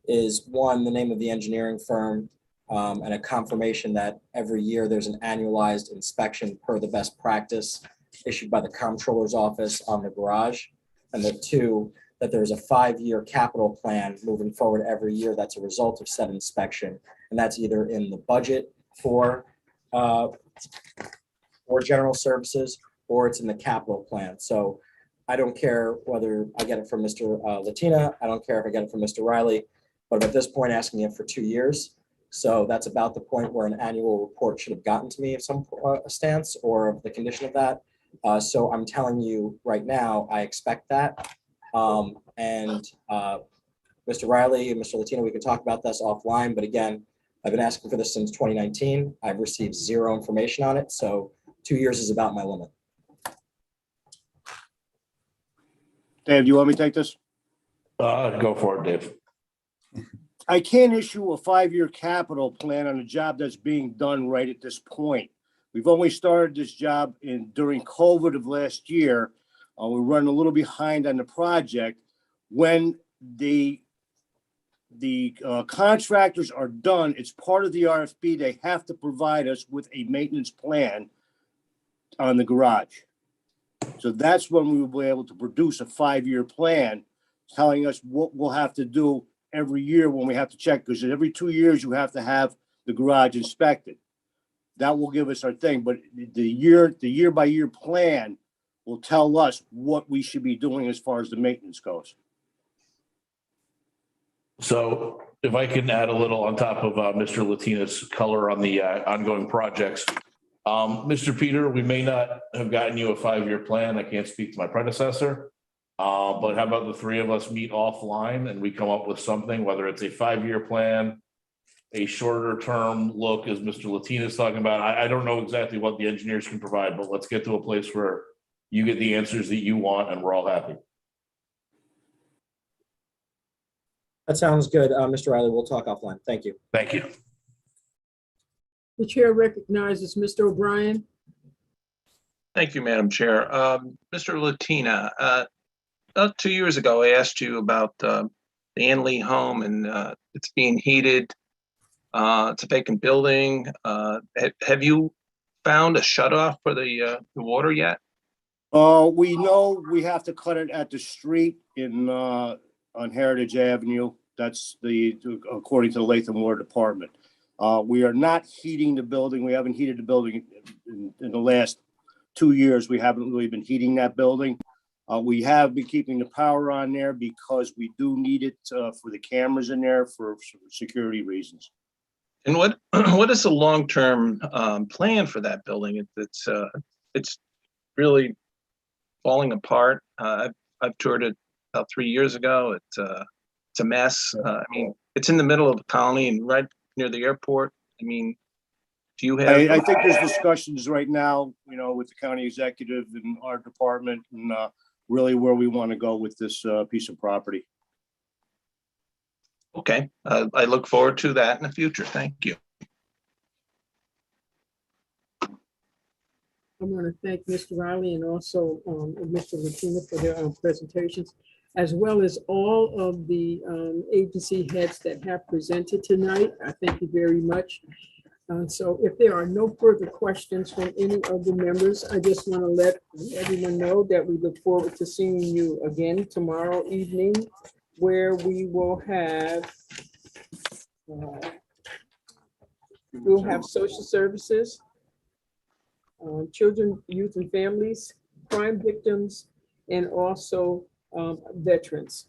is 1, the name of the engineering firm, and a confirmation that every year there's an annualized inspection per the best practice issued by the Comptroller's Office on the garage. And the 2, that there's a 5-year capital plan moving forward every year that's a result of said inspection. And that's either in the budget for general services or it's in the capital plan. So I don't care whether I get it from Mr. Latina, I don't care if I get it from Mr. Riley, but at this point, asking it for 2 years. So that's about the point where an annual report should have gotten to me of some stance or of the condition of that. So I'm telling you right now, I expect that. And Mr. Riley and Mr. Latino, we can talk about this offline, but again, I've been asking for this since 2019. I've received zero information on it, so 2 years is about my limit. Dave, do you want me to take this? Go for it, Dave. I can't issue a 5-year capital plan on a job that's being done right at this point. We've only started this job during COVID of last year. We're running a little behind on the project. When the contractors are done, it's part of the RFP. They have to provide us with a maintenance plan on the garage. So that's when we will be able to produce a 5-year plan telling us what we'll have to do every year when we have to check, because every 2 years you have to have the garage inspected. That will give us our thing, but the year by year plan will tell us what we should be doing as far as the maintenance goes. So if I can add a little on top of Mr. Latina's color on the ongoing projects. Mr. Peter, we may not have gotten you a 5-year plan. I can't speak to my predecessor. But how about the three of us meet offline and we come up with something, whether it's a 5-year plan, a shorter term look, as Mr. Latina is talking about. I don't know exactly what the engineers can provide, but let's get to a place where you get the answers that you want and we're all happy. That sounds good. Mr. Riley, we'll talk offline. Thank you. Thank you. The chair recognizes Mr. O'Brien. Thank you, Madam Chair. Mr. Latina, about 2 years ago, I asked you about the Anley home and it's being heated. It's a vacant building. Have you found a shutoff for the water yet? We know we have to cut it at the street on Heritage Avenue. That's according to the Latham Water Department. We are not heating the building. We haven't heated the building in the last 2 years. We haven't really been heating that building. We have been keeping the power on there because we do need it for the cameras in there for security reasons. And what is the long-term plan for that building? It's really falling apart. I've toured it about 3 years ago. It's a mess. I mean, it's in the middle of the colony and right near the airport. I mean, do you have? I think there's discussions right now, with the county executive and our department and really where we want to go with this piece of property. Okay, I look forward to that in the future. Thank you. I want to thank Mr. Riley and also Mr. Latina for their presentations, as well as all of the agency heads that have presented tonight. I thank you very much. So if there are no further questions from any of the members, I just want to let everyone know that we look forward to seeing you again tomorrow evening, where we will have we'll have social services, children, youth and families, crime victims, and also veterans.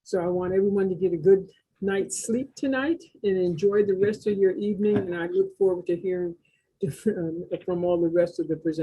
So I want everyone to get a good night's sleep tonight and enjoy the rest of your evening. And I look forward to hearing from all the rest of the presenters.